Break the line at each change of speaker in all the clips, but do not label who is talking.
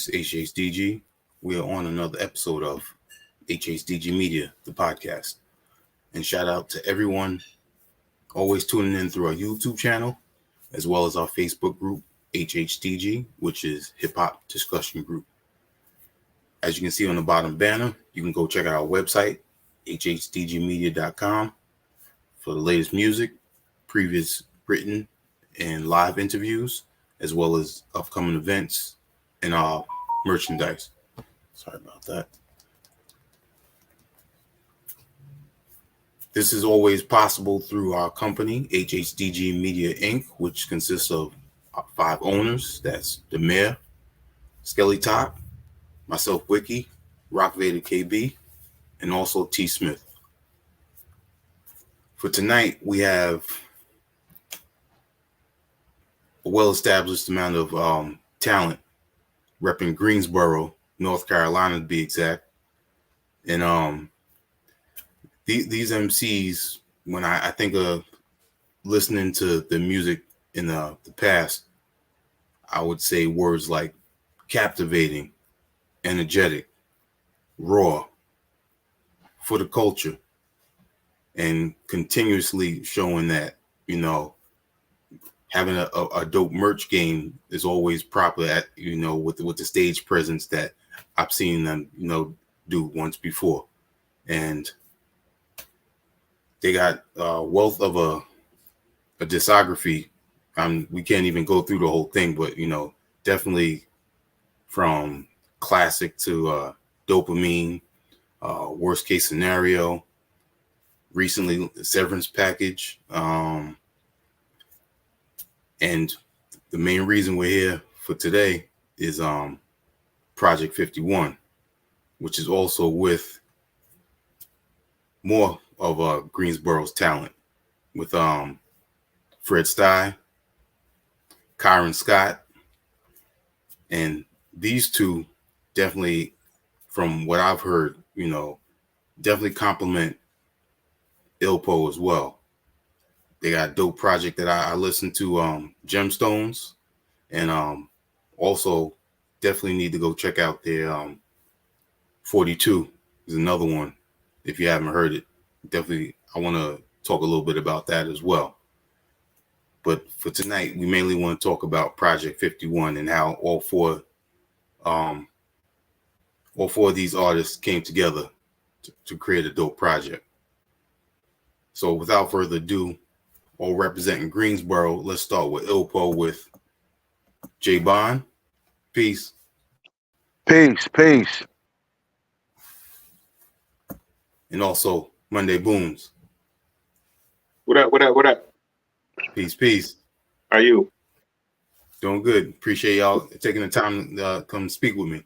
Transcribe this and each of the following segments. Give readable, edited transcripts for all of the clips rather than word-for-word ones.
Peace, HHDG. We are on another episode of HHDG Media, the podcast. And shout out to everyone always tuning in through our YouTube channel, as well as our Facebook group, HHDG, which is Hip Hop Discussion Group. As you can see on the bottom banner, you can go check out our website, hhdgmedia.com, for the latest music, previous written and live interviews, as well as upcoming events and our merchandise. Sorry about that. This is always possible through our company, HHDG Media Inc., which consists of 5 owners. That's the Mayor, Skelly Top, myself, Wiki, Rock Vader KB, and also T. Smith. For tonight, we have a well-established amount of talent repping Greensboro, North Carolina, to be exact. And these MCs, when I think of listening to the music in the past, I would say words like captivating, energetic, raw, for the culture, and continuously showing that, having a dope merch game is always proper at, with the stage presence that I've seen them, do once before. And they got a wealth of a discography. We can't even go through the whole thing, but, definitely from classic to dopamine, worst case scenario, recently severance package. And the main reason we're here for today is Project 51, which is also with more of Greensboro's talent, with Fredstuy, Kyran Scott, and these two definitely, from what I've heard, definitely complement Illpo as well. They got a dope project that I listened to, Gemstones, and also definitely need to go check out their 42 is another one. If you haven't heard it, definitely I want to talk a little bit about that as well. But for tonight, we mainly want to talk about Project 51 and how all four of these artists came together to create a dope project. So without further ado, all representing Greensboro, let's start with Illpo with J. Bond. Peace.
Peace.
And also Mundae Boones.
What up?
Peace.
How are you?
Doing good. Appreciate y'all taking the time to come speak with me.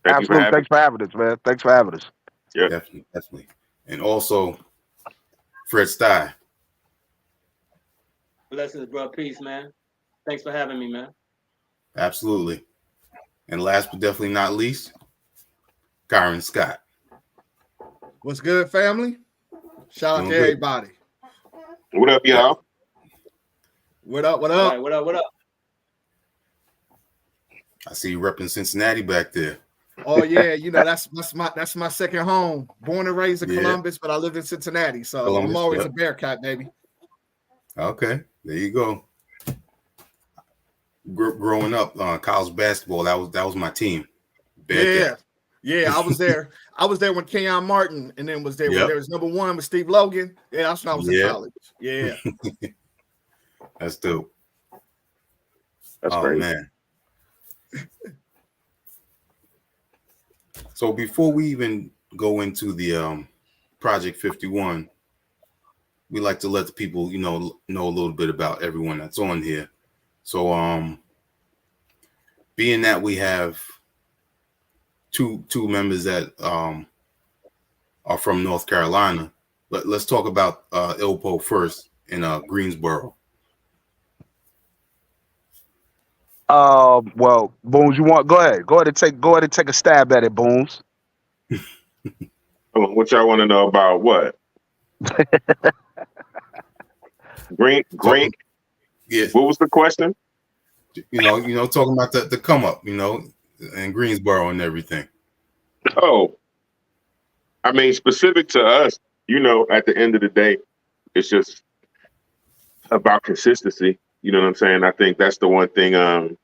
Absolutely. Thanks for having us, man. Thanks for having us.
Yeah.
Definitely. And also Fredstuy.
Blessings, bro. Peace, man. Thanks for having me, man.
Absolutely. And last but definitely not least, Kyran Scott.
What's good, family? Shout out to everybody.
What up, y'all?
What up?
All right, what up?
I see you repping Cincinnati back there.
Oh yeah, that's my second home. Born and raised in Columbus, but I lived in Cincinnati, so I'm always a Bearcat, baby.
Okay, there you go. Growing up, college basketball, that was my team. Bearcat.
Yeah, I was there. I was there when Kyran Martin, and then was there when there was number 1 with Steve Logan. Yeah, that's when I was in college. Yeah,
that's dope.
That's great,
man. So before we even go into the Project 51, we like to let the people, know a little bit about everyone that's on here. So being that we have two members that are from North Carolina, let's talk about Illpo first in Greensboro.
Well, Boones, go ahead and take a stab at it, Boones.
What y'all want to know about what? Green.
Yes.
What was the question?
talking about the come up, in Greensboro and everything.
Oh, I mean, specific to us, at the end of the day, it's just about consistency. You know what I'm saying? I think that's the one thing,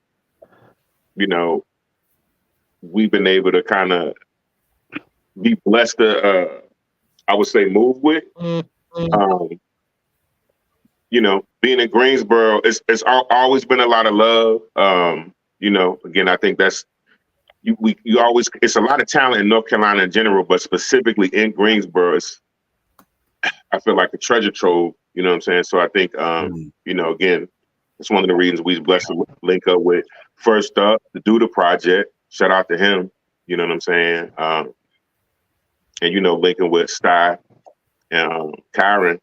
we've been able to kind of be blessed to, I would say, move with. Being in Greensboro, it's always been a lot of love. Again, I think that's you always, it's a lot of talent in North Carolina in general, but specifically in Greensboro, I feel like a treasure trove. You know what I'm saying? So I think, again, it's one of the reasons we was blessed to link up with First Up to do the project. Shout out to him. You know what I'm saying? And linking with Sty and Kyran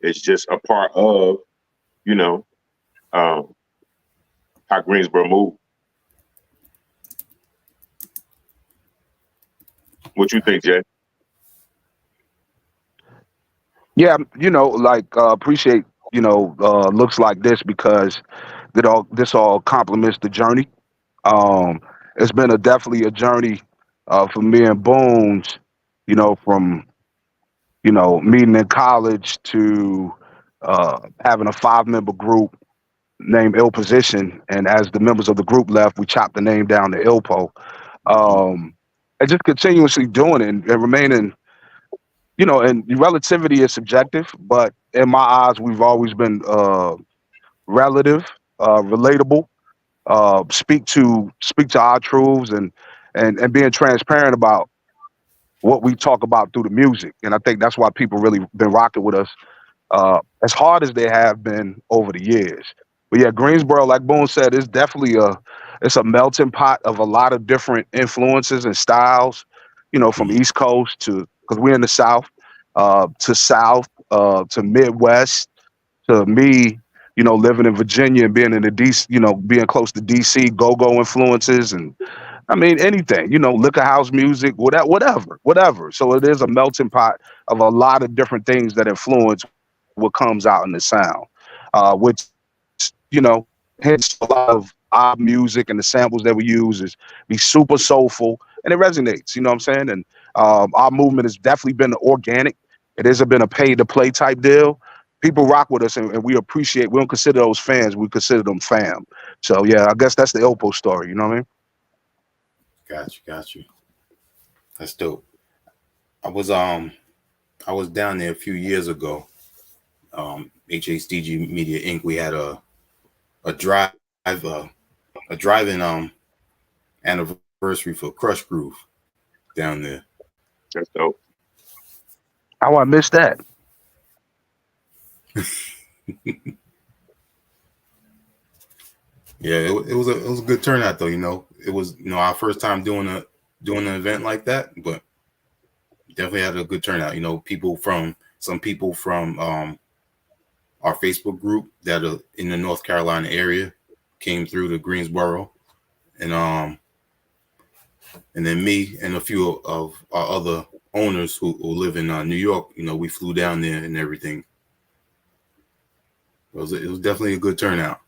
is just a part of, how Greensboro moved. What you think, Jay?
Yeah, appreciate, looks like this because this all complements the journey. It's been definitely a journey for me and Boones, from, meeting in college to having a 5-member group named Illpo. And as the members of the group left, we chopped the name down to Illpo. And just continuously doing it and remaining, and relativity is subjective, but in my eyes, we've always been relative, relatable, speak to our truths and being transparent about what we talk about through the music. And I think that's why people really been rocking with us as hard as they have been over the years. But yeah, Greensboro, like Boone said, is definitely it's a melting pot of a lot of different influences and styles, from East Coast to, because we're in the South, to South, to Midwest, to me, living in Virginia and being in the DC, being close to DC, go-go influences, and I mean anything, liquor house music, whatever. So it is a melting pot of a lot of different things that influence what comes out in the sound, which, hence a lot of our music and the samples that we use is be super soulful and it resonates, you know what I'm saying? And our movement has definitely been organic. It hasn't been a pay to play type deal. People rock with us and we appreciate, we don't consider those fans, we consider them fam. So yeah, I guess that's the Illpo story, you know what I mean?
Got you. That's dope. I was down there a few years ago. HHDG Media Inc. We had a drive-in anniversary for Crush Groove down there.
That's dope.
How I missed that?
Yeah, it was a good turnout though. It was our first time doing an event like that, but definitely had a good turnout. Some people from our Facebook group that are in the North Carolina area came through to Greensboro, and then me and a few of our other owners who live in New York. We flew down there and everything. It was definitely a good turnout.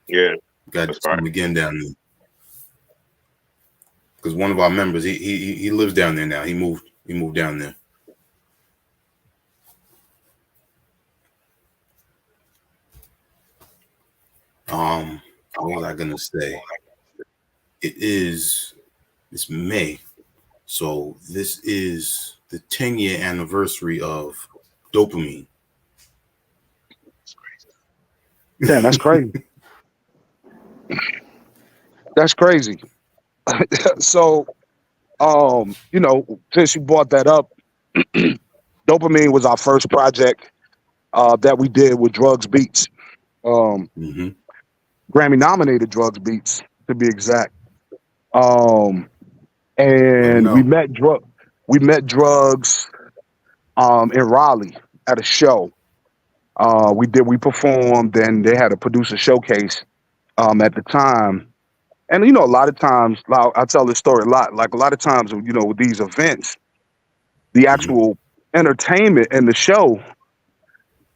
Yeah,
got to see him again down there because one of our members he lives down there now. He moved down there. What was I gonna say? It's May, so this is the 10-year anniversary of Dopamine.
Yeah, that's crazy. That's crazy. So, since you brought that up, Dopamine was our first project that we did with Drugs Beats. Grammy nominated Drugs Beats to be exact. And we met Drugs in Raleigh at a show. We performed and they had a producer showcase at the time. And a lot of times, I tell this story a lot, like a lot of times, with these events, the actual entertainment and the show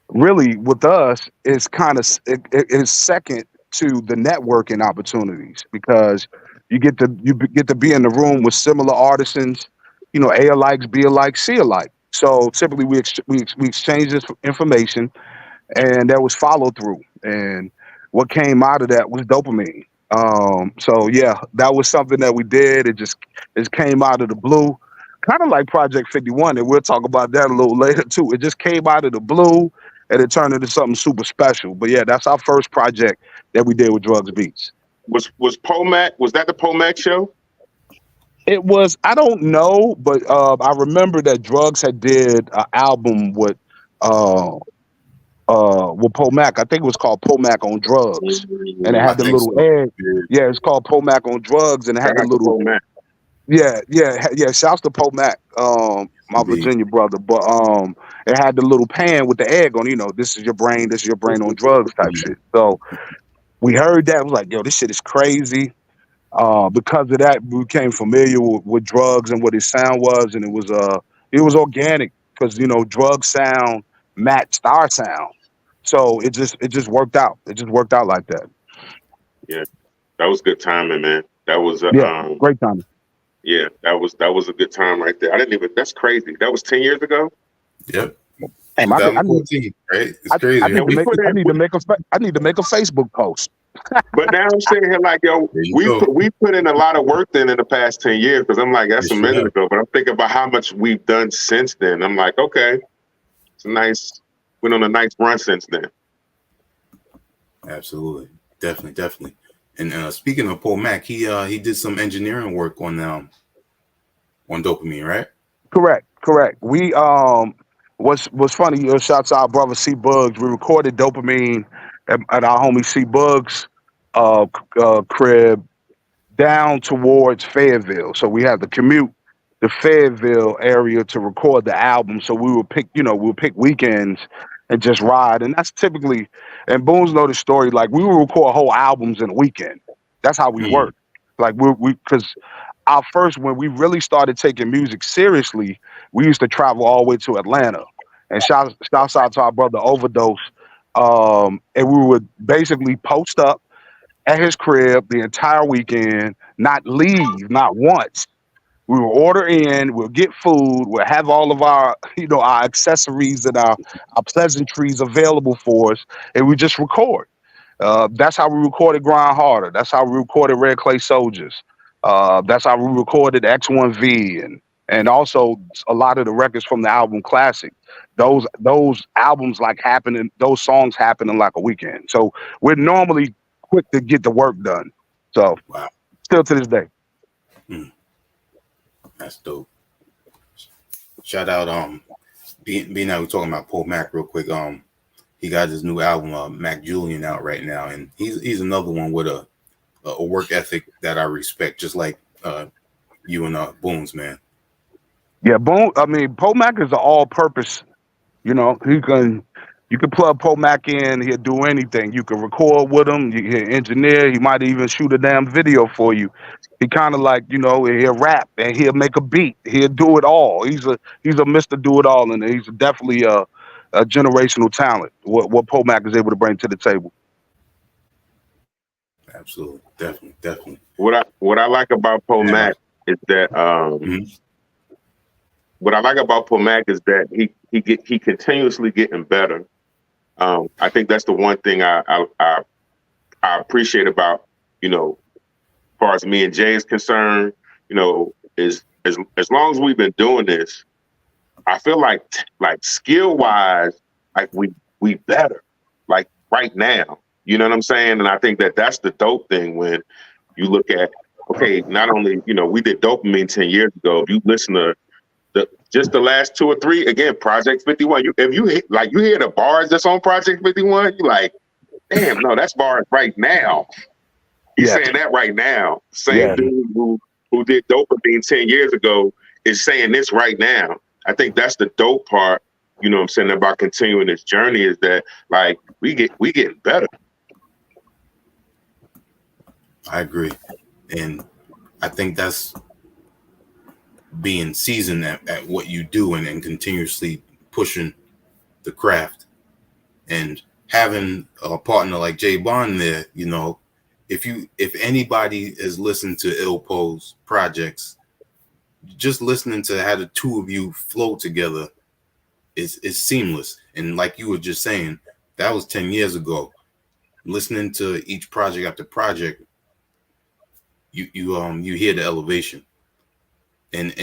really with us is kind of is second to the networking opportunities because you get to be in the room with similar artisans, you know, A alikes, B alike, C alike. So typically we exchange this information, and there was follow through, and what came out of that was dopamine. So yeah, that was something that we did. It came out of the blue, kind of like Project 51, and we'll talk about that a little later too. It just came out of the blue, and it turned into something super special. But yeah, that's our first project that we did with Drugs Beats.
Was Pomac? Was that the Pomac show?
It was. I don't know, but I remember that Drugs had did an album with Pomac. I think it was called Pomac on Drugs, and it had the little egg. Yeah, it's called Pomac on Drugs, and it had the little. Yeah. Shouts to Pomac, my Virginia brother. But it had the little pan with the egg on. You know, this is your brain on drugs type shit. So we heard that. I was like, yo, this shit is crazy. Because of that, we became familiar with Drugs and what his sound was, and it was organic because you know Drug sound matched our sound. So it just worked out. It just worked out like that.
Yeah, that was good timing, man. That was
great timing.
Yeah, that was a good time right there. That's crazy. That was 10 years ago.
Yep.
Hey, I
need, right? It's crazy.
I need to make a Facebook post.
But now I'm sitting here like, yo, we put in a lot of work then in the past 10 years because I'm like, that's a minute ago. But I'm thinking about how much we've done since then. I'm like, okay, went on a nice run since then.
Absolutely, definitely. And speaking of Pomac, he did some engineering work on Dopamine, right?
Correct. We what's funny, shouts out our brother C Bugs. We recorded Dopamine at our homie C Bugs crib down towards Fayetteville. So we had to commute the Fayetteville area to record the album. So we'll pick weekends and just ride. And that's typically, and Boones know the story, like we will record whole albums in a weekend. That's how we work. Like because our first, when we really started taking music seriously, we used to travel all the way to Atlanta. And shouts out to our brother Overdose. And we would basically post up at his crib the entire weekend, not leave, not once. We will order in, we'll get food, we'll have all of our, our accessories and our pleasantries available for us, and we just record. That's how we recorded Grind Harder. That's how we recorded Red Clay Soldiers. That's how we recorded X1V and also a lot of the records from the album Classic. Those albums those songs happen in like a weekend. So we're normally quick to get the work done. So still to this day.
That's dope. Shout out, being that we're talking about Pomac real quick. He got his new album, Mac Julian, out right now, and he's another one with a work ethic that I respect, just like you and Boones, man.
Yeah, Pomac is an all-purpose. You can plug Pomac in. He'll do anything. You can record with him. You can engineer. He might even shoot a damn video for you. He kind of like, he'll rap and he'll make a beat. He'll do it all. He's a Mr. Do It All, and he's definitely a generational talent. What Pomac is able to bring to the table.
Absolutely, definitely.
What I like about Pomac is that what I like about Pomac is that he continuously getting better. I think that's the one thing I appreciate about, as far as me and Jay is concerned, is as long as we've been doing this, I feel like skill wise, like we better, like right now. You know what I'm saying? And I think that's the dope thing when you look at, okay, not only, we did Dopamine 10 years ago. If you listen to just the last 2 or 3, again, Project 51. If you hear the bars that's on Project 51, you're like, damn, no, that's bars right now. He's saying that right now. Same dude who did Dopamine 10 years ago is saying this right now. I think that's the dope part, what I'm saying, about continuing this journey is that like we getting better.
I agree. And I think that's being seasoned at what you do and continuously pushing the craft. And having a partner like Jay Bond there, you know, if anybody has listened to Illpo's projects, just listening to how the two of you flow together is seamless. And like you were just saying, that was 10 years ago. Listening to each project after project, you hear the elevation, and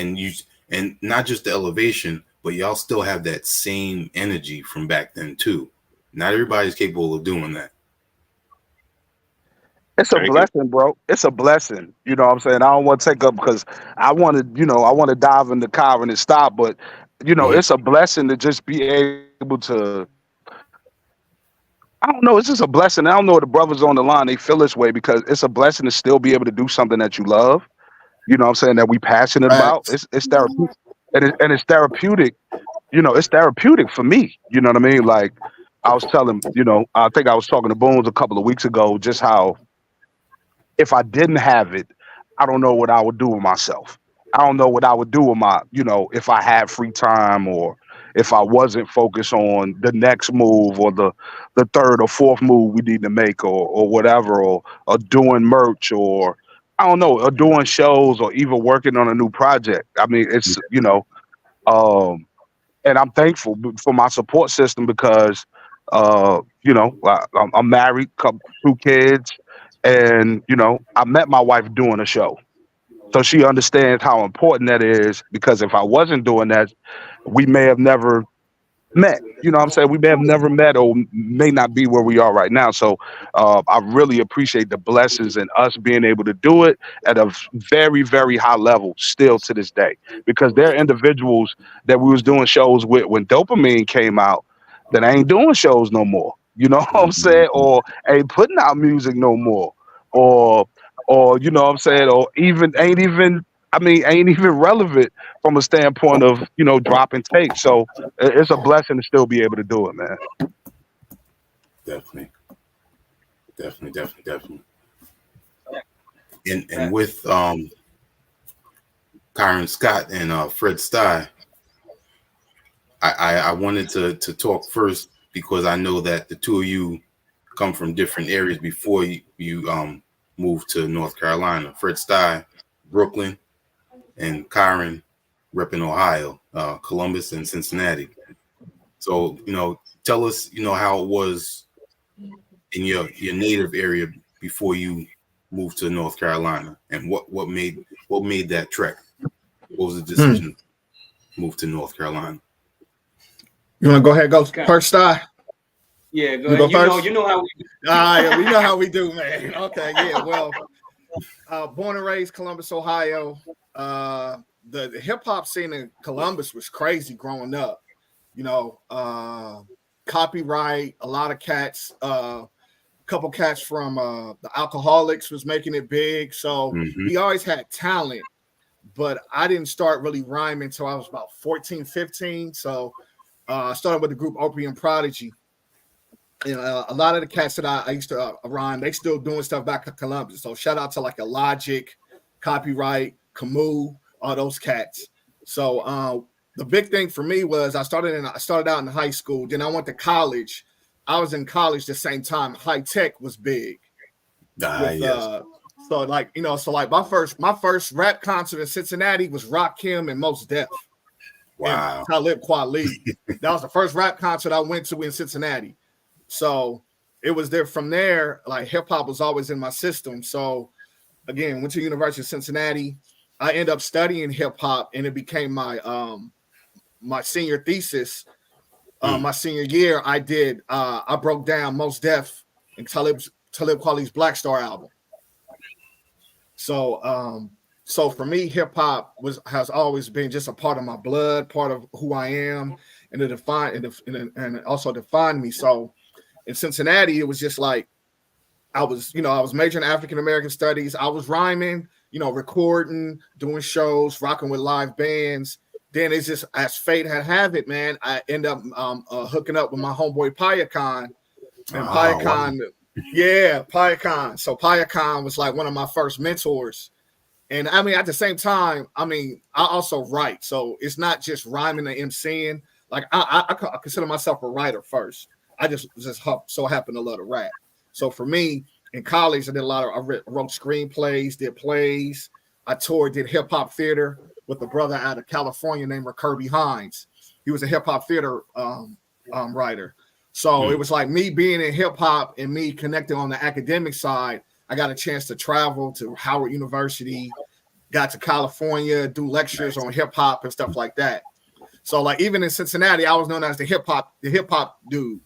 not just the elevation, but y'all still have that same energy from back then too. Not everybody's capable of doing that.
It's a blessing, bro. It's a blessing. You know what I'm saying? I don't want to take up because I want to dive into Kyran and stop, but it's a blessing to just be able to. I don't know. It's just a blessing. I don't know if the brothers on the line, they feel this way because it's a blessing to still be able to do something that you love. You know what I'm saying? That we passionate about. It's therapeutic. And it's therapeutic. It's therapeutic for me. You know what I mean? Like I was telling, I think I was talking to Boones a couple of weeks ago, just how if I didn't have it, I don't know what I would do with myself. I don't know what I would do with my, if I had free time or if I wasn't focused on the next move or the third or fourth move we need to make or whatever, or doing merch or I don't know, or doing shows or even working on a new project. I mean, it's, and I'm thankful for my support system because, I'm married, two kids, and, I met my wife doing a show. So she understands how important that is because if I wasn't doing that, we may have never met. You know what I'm saying? We may have never met or may not be where we are right now. So I really appreciate the blessings and us being able to do it at a very, very high level still to this day. Because there are individuals that we was doing shows with when Dopamine came out that ain't doing shows no more. You know what I'm saying? Or ain't putting out music no more. Or you know what I'm saying? Or ain't even relevant from a standpoint of, dropping tapes. So it's a blessing to still be able to do it, man.
Definitely. And with Kyran Scott and Fredstuy, I wanted to talk first because I know that the two of you come from different areas before you moved to North Carolina. Fredstuy, Brooklyn, and Kyran repping Ohio, Columbus and Cincinnati. So, tell us, how it was in your native area before you moved to North Carolina, and what made that trek? What was the decision to move to North Carolina?
You want to go ahead, go first, Sty?
Yeah, go ahead. You know how we do.
Yeah, we know how we do, man. Okay, yeah. Well, born and raised Columbus, Ohio. The hip hop scene in Columbus was crazy growing up. Copyright, a lot of cats, a couple cats from the Alcoholics was making it big. So we always had talent, but I didn't start really rhyming until I was about 14, 15. So I started with the group Opium Prodigy. A lot of the cats that I used to rhyme, they still doing stuff back in Columbus. So shout out to like a Logic, Copyright, Camus, all those cats. So the big thing for me was I started out in high school. Then I went to college. I was in college the same time. High tech was big.
Yes.
So my first rap concert in Cincinnati was Rakim and Mos Def.
Wow.
And Talib Kweli. That was the first rap concert I went to in Cincinnati. So it was there from there. Like hip hop was always in my system. So again, went to University of Cincinnati. I ended up studying hip hop, and it became my my senior thesis. My senior year, I broke down Mos Def and Talib Kweli's Black Star album. So for me, hip hop has always been just a part of my blood, part of who I am, and it also defined me. So in Cincinnati, it was just like I was majoring in African American studies. I was rhyming, recording, doing shows, rocking with live bands. Then it's just as fate had have it, man. I end up hooking up with my homeboy Payacon, and Payacon, yeah, Payacon. So Payacon was like one of my first mentors. And I mean, at the same time, I also write. So it's not just rhyming and MCing. Like I consider myself a writer first. I just so happened to love to rap. So for me, in college, I did I wrote screenplays, did plays. I toured, did hip hop theater with a brother out of California named Kirby Hines. He was a hip hop theater writer. So it was like me being in hip hop and me connecting on the academic side. I got a chance to travel to Howard University, got to California, do lectures on hip hop and stuff like that. So like even in Cincinnati, I was known as the hip hop dude.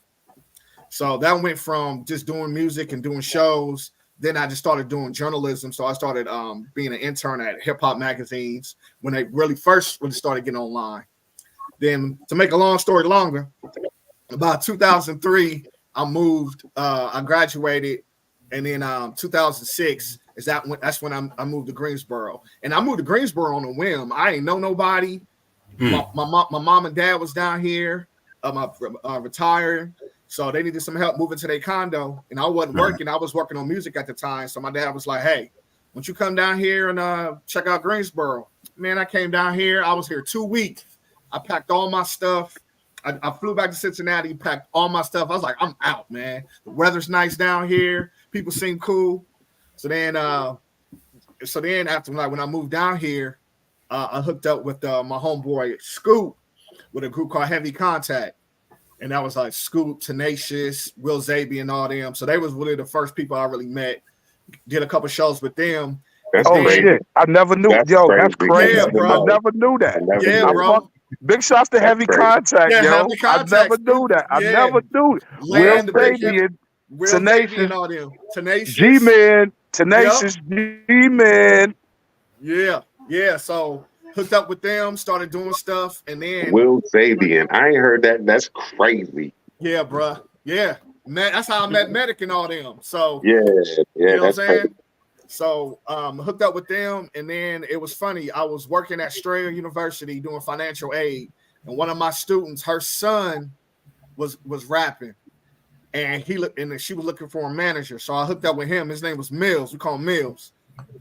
So that went from just doing music and doing shows. Then I just started doing journalism. So I started being an intern at hip hop magazines when they really started getting online. Then to make a long story longer, about 2003, I moved. I graduated, and then 2006 that's when I moved to Greensboro. And I moved to Greensboro on a whim. I ain't know nobody. My mom and dad was down here. Retired. So they needed some help moving to their condo, and I wasn't working. I was working on music at the time. So my dad was like, "Hey, won't you come down here and check out Greensboro?" Man, I came down here. I was here 2 weeks. I packed all my stuff. I flew back to Cincinnati, packed all my stuff. I was like, "I'm out, man. The weather's nice down here. People seem cool." So then after when I moved down here, I hooked up with my homeboy Scoop with a group called Heavy Contact. And that was like Scoop, Tenacious, Will Zaby, and all them. So they was really the first people I really met. Did a couple shows with them.
Shit! I never knew.
That's
That's crazy.
Yeah, bro.
I never knew that.
Bro.
Big shots to Heavy Contact,
Yeah,
yo.
Heavy Contact.
I never knew that. I never knew it. Will Zaby and Tenacious,
and all them. Tenacious.
G-Man, Tenacious, G-Man.
Yeah. So hooked up with them, started doing stuff, and then
Will Zabian. I ain't heard that. That's crazy.
Yeah, bro. Yeah, man. That's how I met Medic and all them. So
yeah,
you know what I'm saying.
Crazy.
So hooked up with them, and then it was funny. I was working at Strayer University doing financial aid, and one of my students, her son, was rapping, and she was looking for a manager. So I hooked up with him. His name was Mills. We call him Mills.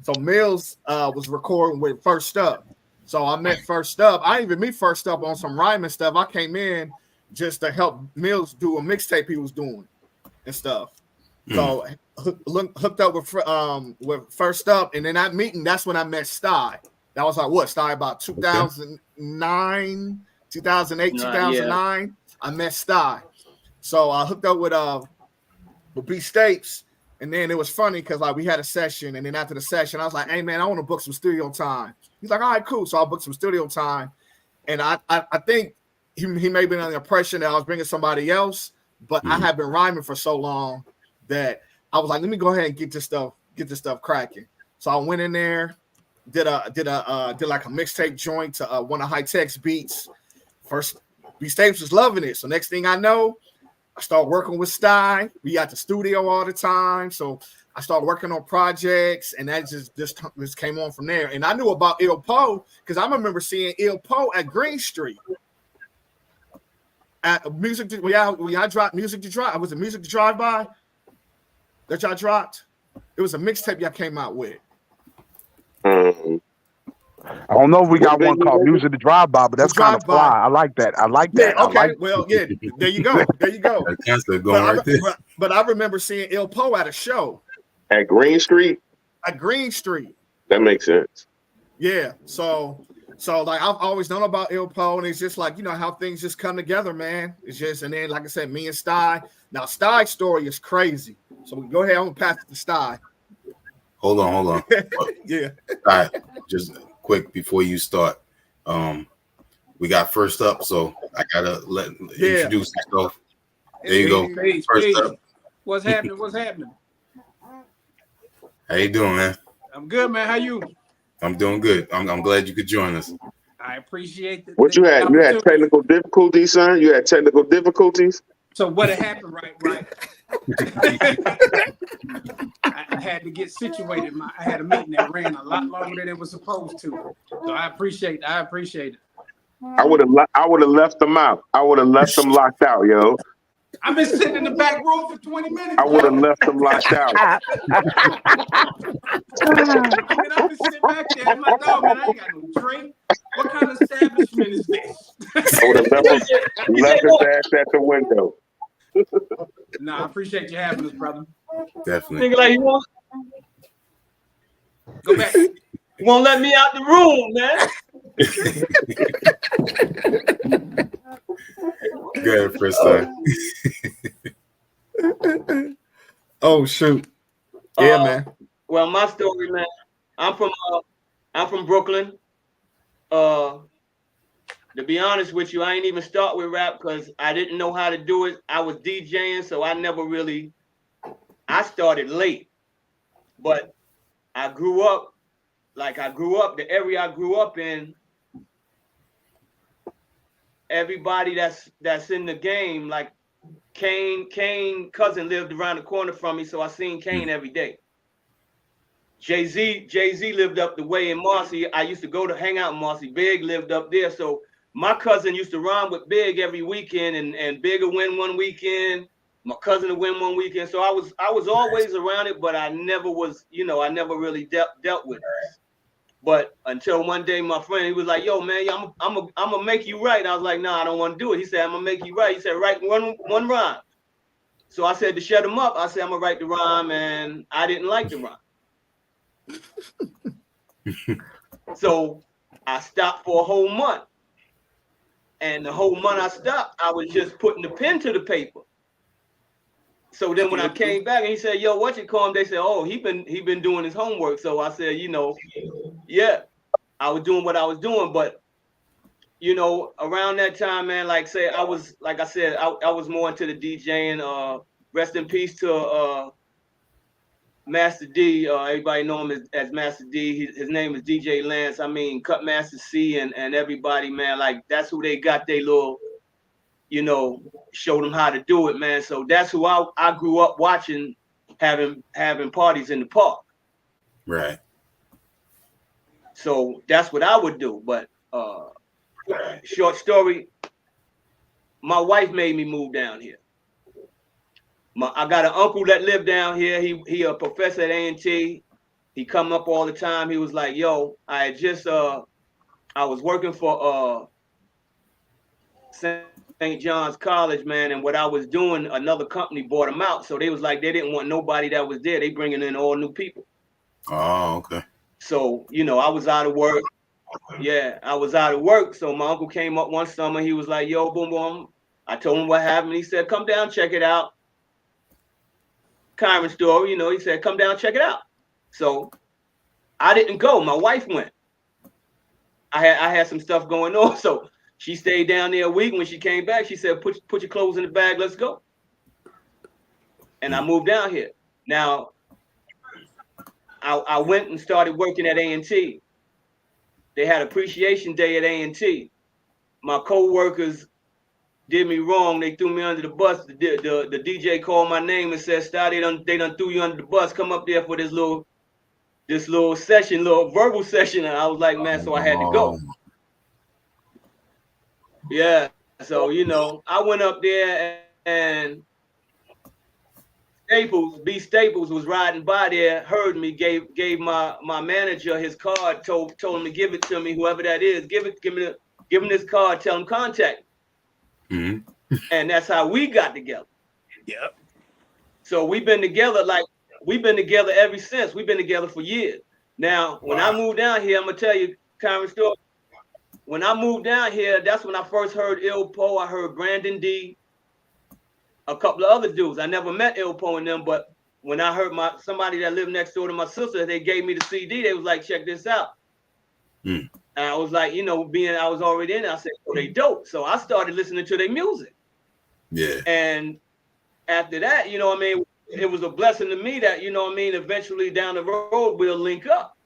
So Mills was recording with First Up. So I met First Up. I didn't even meet First Up on some rhyming stuff. I came in just to help Mills do a mixtape he was doing and stuff. So hooked up with First Up, and then that meeting, that's when I met Sty. That was like Sty about 2009, 2008, 2009. Yeah. I met Sty. So I hooked up with B Stapes, and then it was funny because like we had a session, and then after the session, I was like, "Hey man, I want to book some studio time." He's like, "All right, cool." So I booked some studio time, and I think he may have been under the impression that I was bringing somebody else, but I had been rhyming for so long that I was like, let me go ahead and get this stuff cracking. So I went in there, did like a mixtape joint to one of High Tech's beats. First, B Stapes was loving it. So next thing I know, I started working with Sty. We got the studio all the time. So I started working on projects, and that just came on from there. And I knew about Illpo because I remember seeing Illpo at Green Street. At I dropped Music to Drive. Was it Music to Drive By that y'all dropped? It was a mixtape y'all came out with.
I don't know if we got one called Music to Drive By, but that's kind of fly. I like that.
Yeah, okay. There you go. But I remember seeing Illpo at a show.
At Green Street?
At Green Street.
That makes sense.
Yeah. So like I've always known about Illpo, and it's just like, you know, how things just come together, man. It's just, and then like I said, me and Sty. Now Sty's story is crazy. So we go ahead, I'm gonna pass it to Sty.
Hold on.
Yeah.
All right, just quick before you start. We got First Up, so I gotta introduce yourself. There you go. First Up.
What's happening?
How you doing, man?
I'm good, man. How you?
I'm doing good. I'm glad you could join us.
I appreciate that.
What you had? You had technical difficulties, son? You had technical difficulties?
So what had happened, right? I had to get situated. I had a meeting that ran a lot longer than it was supposed to. So I appreciate it.
I would have left them out. I would have left them locked out, yo.
I've been sitting in the back room for 20 minutes.
I would have left them locked out.
I've been sitting back there. I'm like, no, man, I ain't got no drink. What kind of establishment is this?
I would have left his ass at the window.
Nah, I appreciate you having us, brother.
Definitely.
Nigga, like you
Go back.
won't let me out the room, man.
Go ahead, Fredstuy.
Oh shoot. Yeah, man.
Well, my story, man. I'm from Brooklyn. To be honest with you, I ain't even start with rap because I didn't know how to do it. I was DJing, so I started late. But I grew up, the area I grew up in, everybody that's in the game, like Kane cousin lived around the corner from me, so I seen Kane every day. Jay-Z lived up the way in Marcy. I used to go to hang out in Marcy. Big lived up there, so my cousin used to rhyme with Big every weekend, and Big would win one weekend. My cousin would win one weekend. So I was always around it, but I never was, I never really dealt with it. But until one day, my friend, he was like, "Yo, man, I'm gonna make you right." I was like, "Nah, I don't want to do it." He said, "I'm gonna make you right." He said, "Write one rhyme." So I said to shut him up, I said, "I'm gonna write the rhyme," and I didn't like the rhyme. So I stopped for a whole month. And the whole month I stopped, I was just putting the pen to the paper. So then when I came back and he said, "Yo, what you call him?" They said, "Oh, he been doing his homework." So I said, yeah, I was doing what I was doing. But around that time, man, I was more into the DJing. Rest in peace to Master D. Everybody know him as Master D. His name is DJ Lance. I mean, Cut Master C and everybody, man. Like that's who they got their little, showed them how to do it, man. So that's who I grew up watching, having parties in the park.
Right.
So that's what I would do. But short story, my wife made me move down here. I got an uncle that lived down here. He a professor at A&T. He come up all the time. He was like, "Yo, I was working for St. John's College, man, and what I was doing, another company bought them out. So they was like, they didn't want nobody that was there. They bringing in all new people."
Oh, okay.
So, I was out of work. Yeah, I was out of work. So my uncle came up one summer. He was like, "Yo, boom, boom." I told him what happened. He said, "Come down, check it out." Kyran story, he said, "Come down, check it out." So I didn't go. My wife went. I had some stuff going on. So she stayed down there a week. When she came back, she said, put your clothes in the bag, let's go. And I moved down here. Now, I went and started working at A&T. They had appreciation day at A&T. My co-workers did me wrong. They threw me under the bus. The DJ called my name and said, "Stody, they done threw you under the bus. Come up there for this little session, little verbal session." And I was like, man, so I had to go. Yeah. So, I went up there and Staples was riding by there, heard me, gave my manager his card, told him to give it to me, whoever that is, give him this card, tell him contact. Mm-hmm. And that's how we got together.
Yep.
So we've been together ever since. We've been together for years. Now, when I moved down here, I'm gonna tell you, Kyran story. When I moved down here, that's when I first heard Illpo. I heard Brandon D, a couple of other dudes. I never met Illpo and them, but when I heard somebody that lived next door to my sister, they gave me the CD. They was like, "Check this out." And I was like, being I was already in it, I said, "Oh, they dope." So I started listening to their music.
Yeah.
And after that, it was a blessing to me that, eventually down the road we'll link up.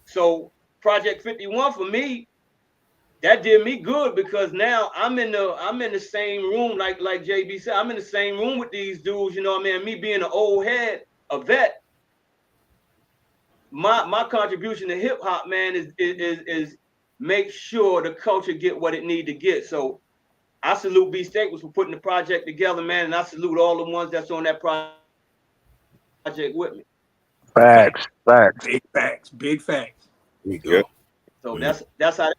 So Project 51 for me, that did me good because now I'm in the same room, like JB said, I'm in the same room with these dudes, Me being an old head, a vet, my contribution to hip hop, man, is make sure the culture get what it need to get. So I salute B Staples for putting the project together, man, and I salute all the ones that's on that project with me.
Facts.
Big facts. Big facts.
There you go.
Yep.
So that's how.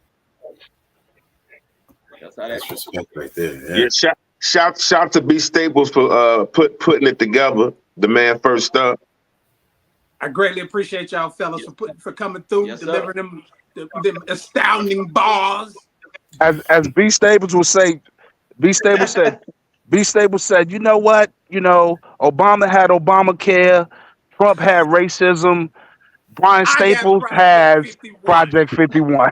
That's
respect right there.
Yeah. Shout to B Staples for putting it together. The man first up.
I greatly appreciate y'all fellas for coming through,
Yes,
delivering them astounding bars.
As B Staples will say, B Staples said, you know what? You know, Obama had Obamacare, Trump had racism, Brian Staples has Project 51.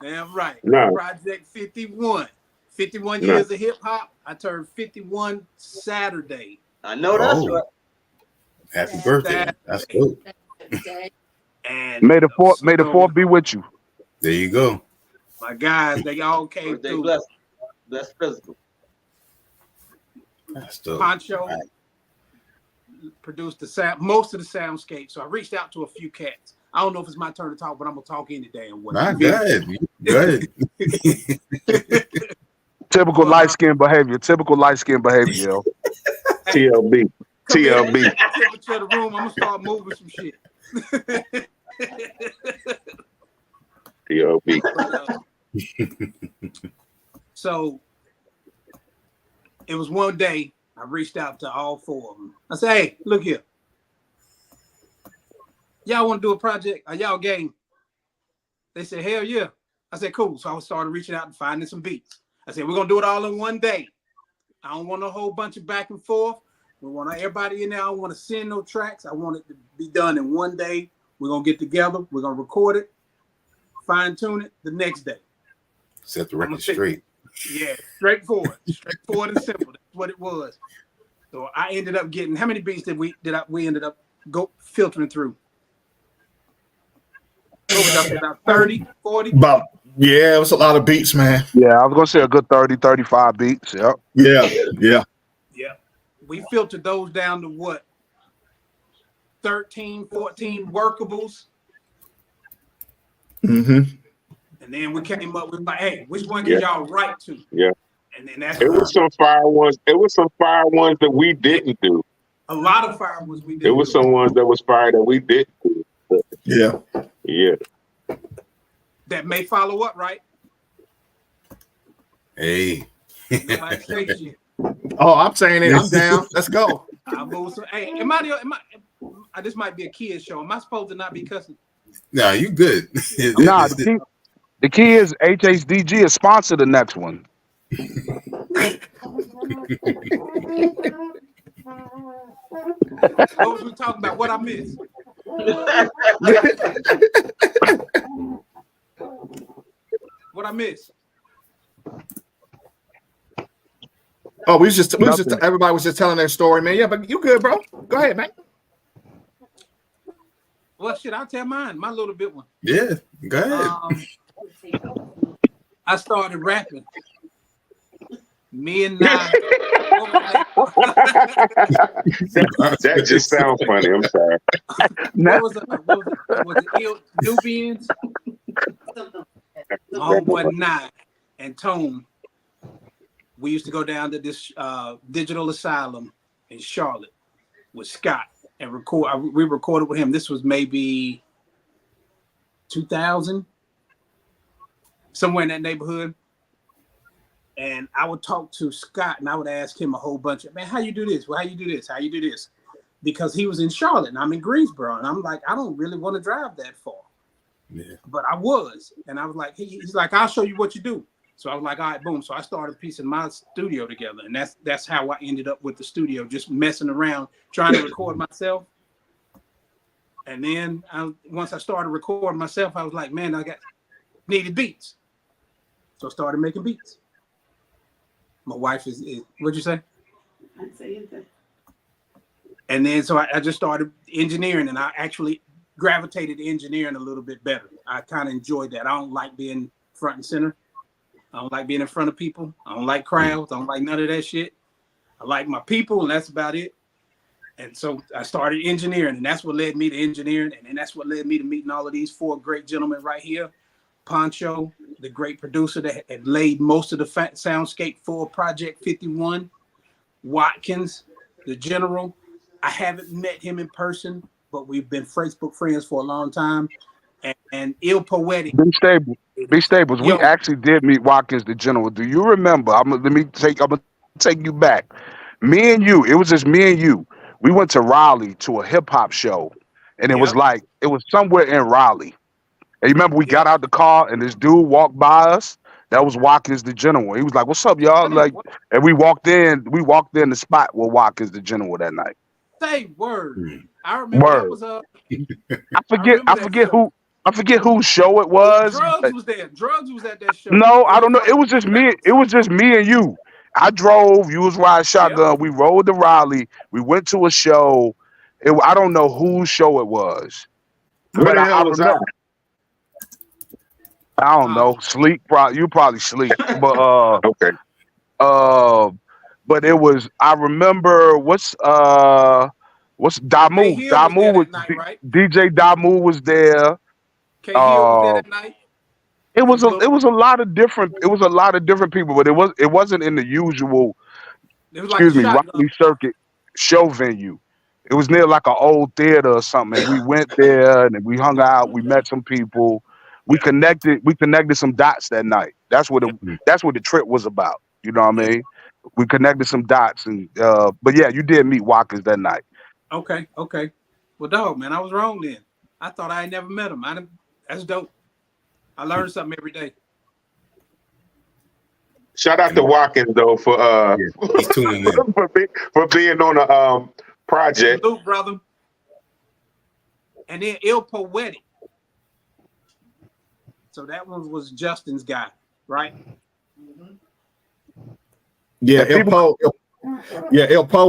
Damn right.
No.
Project 51. 51
No.
years of hip hop. I turned 51 Saturday.
I know that's right.
Happy birthday. That's good.
And
May the fourth be with you.
There you go.
My guys, they all came
Birthday
through.
bless physical.
That's dope.
Poncho produced most of the soundscape. So I reached out to a few cats. I don't know if it's my turn to talk, but I'm gonna talk any damn way.
Nah, go ahead. Go ahead.
Typical light skin behavior. Yo.
TLB. TLB.
Temperature of the room. I'm gonna start moving some shit.
TLB.
So it was one day I reached out to all four of them. I said, hey, look here. Y'all want to do a project? Are y'all game? They said, hell yeah. I said, cool. So I started reaching out and finding some beats. I said, we're going to do it all in one day. I don't want a whole bunch of back and forth. We want everybody in there. I don't want to send no tracks. I want it to be done in one day. We're going to get together. We're going to record it, fine tune it the next day.
Set the record straight.
Yeah, straightforward and simple. That's what it was. So I ended up getting, how many beats did we ended up filtering through? What was that, about 30, 40?
Yeah, it was a lot of beats, man.
Yeah, I was gonna say a good 30, 35 beats. Yep.
Yeah.
We filtered those down to what? 13, 14 workables.
Mm-hmm.
And then we came up with like, hey, which one can y'all write to?
Yeah.
And then that's
It was some fire ones. It was some fire ones that we didn't do.
a lot of fire ones we did.
It was some ones that was fire that we didn't do.
Yeah.
Yeah.
That may follow up, right?
Hey.
Like station.
Oh, I'm saying it. I'm down. Let's go.
Hey, this might be a kid show. Am I supposed to not be cussing?
Nah, you good.
Nah, the key is HHDG is sponsored the next one.
What was we talking about? What I missed? What I missed?
Oh, everybody was just telling their story, man. Yeah, but you good, bro. Go ahead, man.
Well, shit, I'll tell mine. My little bit one.
Yeah, go ahead.
I started rapping. Me and
That just sounds funny. I'm sorry.
was it Nubians? Homeboy Nye and Tone. We used to go down to this digital asylum in Charlotte with Scott and record. We recorded with him. This was maybe 2000, somewhere in that neighborhood. And I would talk to Scott and I would ask him a whole bunch of, man, how you do this? Well, how you do this? How you do this? Because he was in Charlotte and I'm in Greensboro. And I'm like, I don't really want to drive that far.
Yeah.
But I was. And I was like, he's like, I'll show you what you do. So I was like, all right, boom. So I started piecing my studio together. And that's how I ended up with the studio, just messing around, trying to record myself. And then once I started recording myself, I was like, man, needed beats. So I started making beats. My wife is what'd you say?
I say it.
And then so I just started engineering, and I actually gravitated to engineering a little bit better. I kind of enjoyed that. I don't like being front and center. I don't like being in front of people. I don't like crowds. I don't like none of that shit. I like my people, and that's about it. And so I started engineering, and that's what led me to engineering. And then that's what led me to meeting all of these four great gentlemen right here. Poncho, the great producer that had laid most of the soundscape for Project 51. Watkins, the general. I haven't met him in person, but we've been Facebook friends for a long time. and Ill Poetic.
Be stable. We
Yo.
actually did meet Watkins the General. Do you remember? I'm gonna take you back. Me and you. It was just me and you. We went to Raleigh to a hip hop show, and it was somewhere in Raleigh. And you remember we got out the car and this dude walked by us. That was Watkins the General. He was like, "What's up, y'all?" Like, and we walked in. We walked in the spot with Watkins the General that night.
Say word. I remember that was
I forget whose show it was.
Drugs was there. Drugs was at that show.
No, I don't know. It was just me. It was just me and you. I drove. You was riding shotgun. Yep. We rode to Raleigh. We went to a show. I don't know whose show it was.
Where the hell was that?
I don't know. Sleep. You probably sleep. But
okay.
But it was. I remember what's Damu. Damu was night, right? DJ Damu was there.
K Hill was there that night.
It was a lot of different people, but it wasn't in the usual Raleigh Circuit show venue. It was near like an old theater or something. And we went there and we hung out. We met some people. We connected some dots that night. That's what the trip was about. You know what I mean? We connected some dots and but yeah, you did meet Watkins that night.
Okay. Well, dog, man, I was wrong then. I thought I had never met him. That's dope. I learn something every day.
Shout out to Watkins though for
he's tuning in.
for being on a project.
Salute, brother. And then Ill Poetic. So that one was Justin's guy, right?
Yeah, Illpo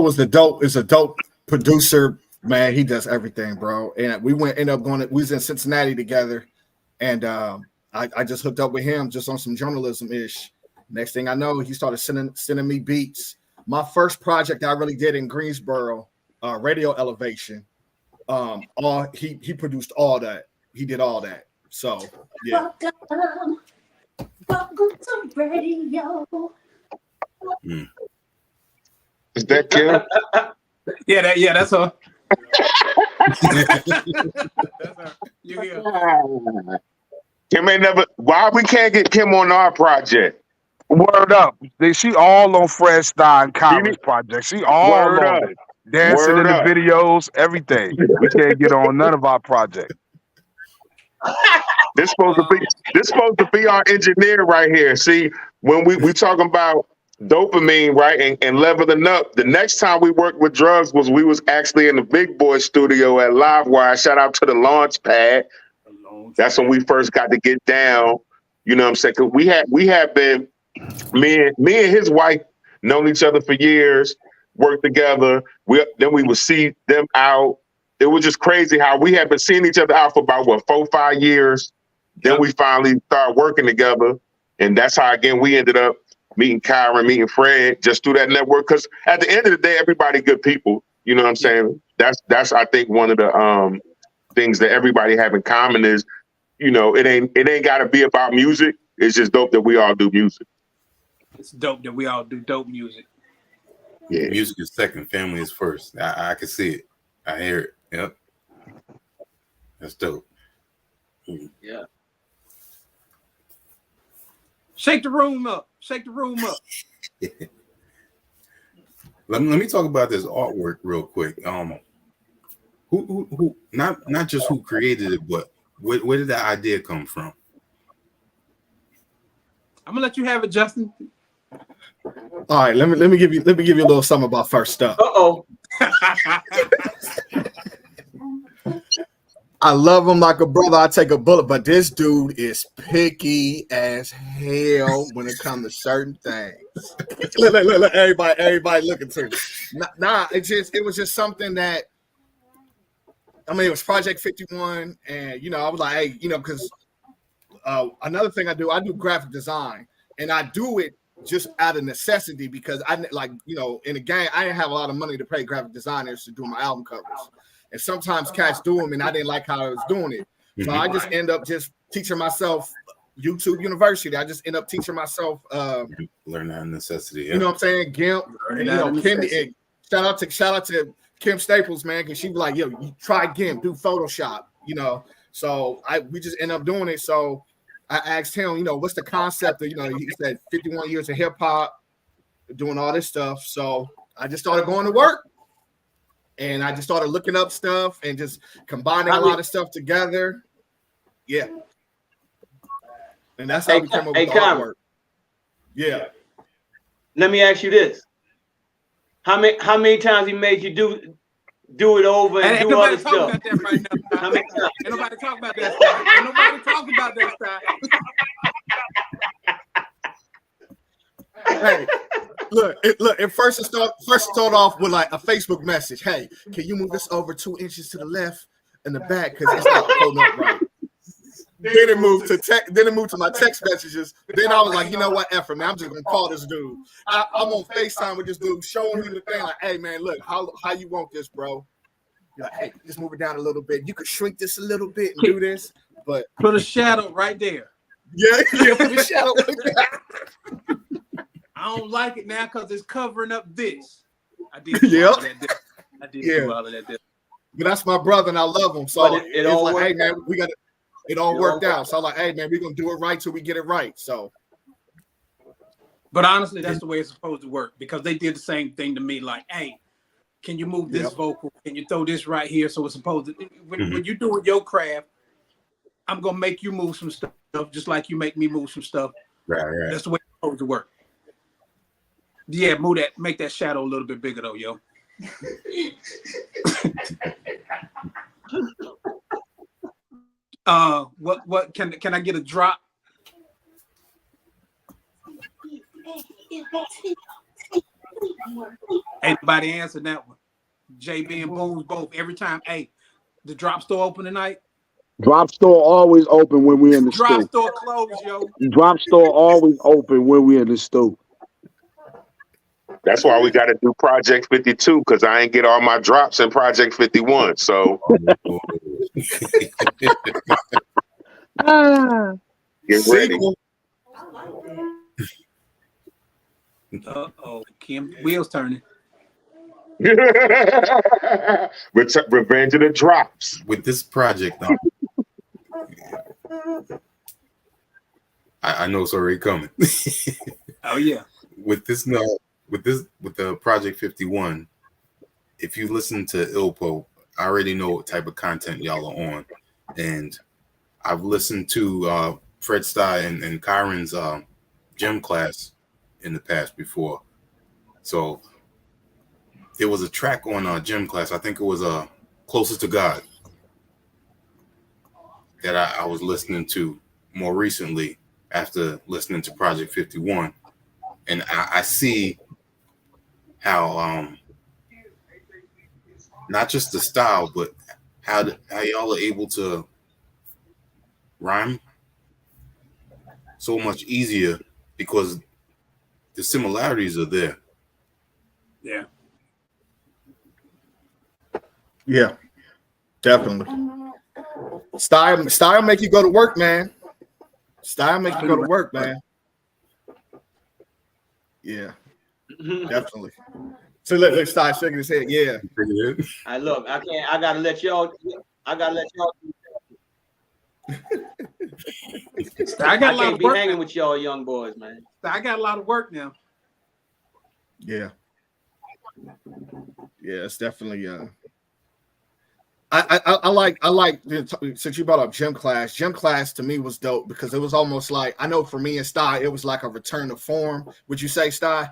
was a dope producer. Man, he does everything, bro. And we was in Cincinnati together, and I just hooked up with him just on some journalism ish. Next thing I know, he started sending me beats. My first project I really did in Greensboro, Radio Elevation. He produced all that. He did all that. So yeah.
Welcome to radio.
Is that Kim?
That's her. You hear?
Kim ain't never. Why we can't get Kim on our project?
Word up. She all on Fredstuy and Kyran's project. She all on it. Dancing in the videos, everything. We can't get on none of our projects.
This supposed to be our engineer right here. See, when we talking about dopamine, right, and leveling up. The next time we worked with drugs we was actually in the Big Boy studio at Livewire. Shout out to the launch pad. That's when we first got to get down. You know what I'm saying? 'Cause we had been me and his wife known each other for years, worked together. Then we would see them out. It was just crazy how we had been seeing each other out for about 4-5 years. Then we finally started working together, and that's how again we ended up meeting Kyran, meeting Fred, just through that network. Because at the end of the day, everybody good people. You know what I'm saying? That's I think one of the things that everybody have in common is, you know, it ain't got to be about music. It's just dope that we all do music.
It's dope that we all do dope music.
Yeah, music is second, family is first. I can see it. I hear it. Yep, that's dope.
Yeah.
Shake the room up.
Let me talk about this artwork real quick. Who not just who created it, but where did the idea come from?
I'm gonna let you have it, Justin.
All right, let me give you a little something about First Stuff. I love him like a brother. I take a bullet, but this dude is picky as hell when it comes to certain things. look, everybody looking to. Nah, it was just something that. I mean, it was Project 51, and I was like, hey, because another thing I do graphic design, and I do it just out of necessity because in the game I didn't have a lot of money to pay graphic designers to do my album covers. And sometimes cats do them, and I didn't like how I was doing it. So I just end up just teaching myself YouTube University. I just end up teaching myself
learn that necessity. Yeah.
You know what I'm saying? GIMP. Kim. And shout out to Kim Staples, man, because she was like, "Yo, you try GIMP, do Photoshop." So we just end up doing it. So I asked him, what's the concept of, he said 51 years of hip hop, doing all this stuff. So I just started going to work. And I just started looking up stuff and just combining a lot of stuff together. Yeah. And that's how we came up with the artwork. Yeah.
Let me ask you this. How many times he made you do it over and do other stuff?
About that right now,
how many times?
Ain't nobody talking about that stuff. Ain't nobody talking about that stuff.
Hey, look. It first started off with like a Facebook message. Hey, can you move this over 2 inches to the left and the back because it's not holding up right. Then it moved to my text messages. Then I was like, you know what, effort, man. I'm just gonna call this dude. I'm on FaceTime with this dude, showing him the thing. Like, hey, man, look, how you want this, bro? You're like, hey, just move it down a little bit. You could shrink this a little bit and do this, but
put a shadow right there.
Yeah, put a shadow right there.
I don't like it now because it's covering up this. I did.
Yeah.
I did do all of that.
But that's my brother, and I love him. So it's all like, hey, man, we got it. It all worked out. So I'm like, hey, man, we're going to do it right till we get it right. So.
But honestly, that's the way it's supposed to work because they did the same thing to me. Like, hey, can you move this vocal? Can you throw this right here? So it's supposed to, when you're doing your craft, I'm going to make you move some stuff just like you make me move some stuff.
Right.
That's the way it's supposed to work. Yeah, make that shadow a little bit bigger though, yo. What can I get a drop? Anybody answered that one? JB and Boones both every time. Hey, the drop store open tonight?
Drop store always open when we're in the store.
Drop store closed, yo.
Drop store always open when we're in the store.
That's why we got to do Project 52 because I ain't get all my drops in Project 51. So get ready.
Uh-oh, Kim, wheels turning.
Revenge of the drops.
With this project, I know it's already coming.
Oh yeah.
With the Project 51, if you listen to Illpo, I already know what type of content y'all are on, and I've listened to Fredstuy and Kyran's gym class in the past before. So there was a track on gym class. I think it was Closest to God that I was listening to more recently after listening to Project 51, and I see how not just the style, but how y'all are able to rhyme so much easier because the similarities are there.
Yeah, definitely. Style make you go to work, man. Style make you go to work, man. Yeah, definitely. So let's start shaking his head. Yeah.
I gotta let y'all.
I got a
I
lot
can't
of
be
work
hanging
now.
with y'all young boys, man.
I got a lot of work now.
Yeah. Yeah, it's definitely I like since you brought up gym class. Gym class to me was dope because it was almost like, I know for me and Sty, it was like a return to form. Would you say, Sty?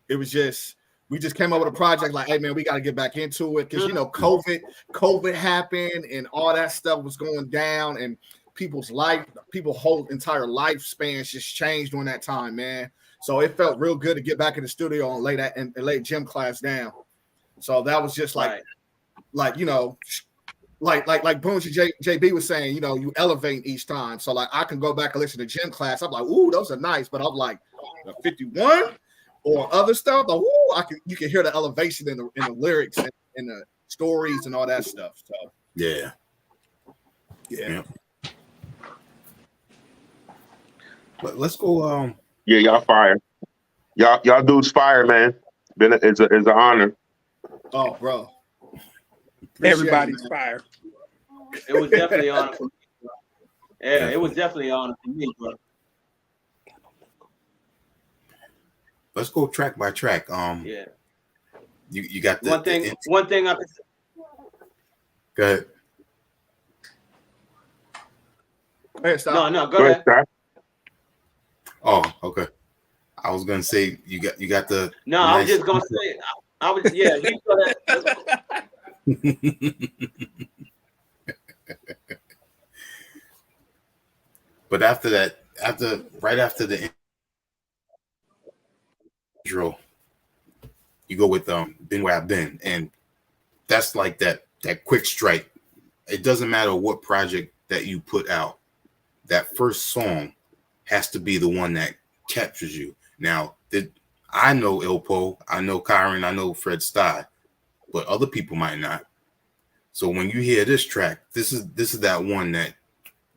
It was just, we just came up with a project like, hey man, we got to get back into it because COVID happened and all that stuff was going down and people's whole entire lifespans just changed during that time, man. So it felt real good to get back in the studio and lay gym class down. So that was just like Boones and JB was saying, you elevate each time. So like I can go back and listen to gym class. I'm like, ooh, those are nice. But I'm like 51 or other stuff. Like, ooh, you can hear the elevation in the lyrics and in the stories and all that stuff. So
yeah. But let's go.
Yeah, y'all fire. Y'all dudes fire, man. It's an honor.
Oh, bro.
Everybody's fire.
It was definitely an honor for me, bro. Yeah, it was definitely an honor for me, bro.
Let's go track by track.
Yeah.
You got the
one thing I could say.
Go ahead.
Hey, stop.
No, go ahead.
Oh, okay. I was gonna say you got the.
No, I was just gonna say I was you go ahead.
But after that, right after the intro, you go with Been Where I've Been, and that's like that quick strike. It doesn't matter what project that you put out, that first song has to be the one that captures you. Now, I know Illpo, I know Kyran, I know Fredstuy, but other people might not. So when you hear this track, this is that one that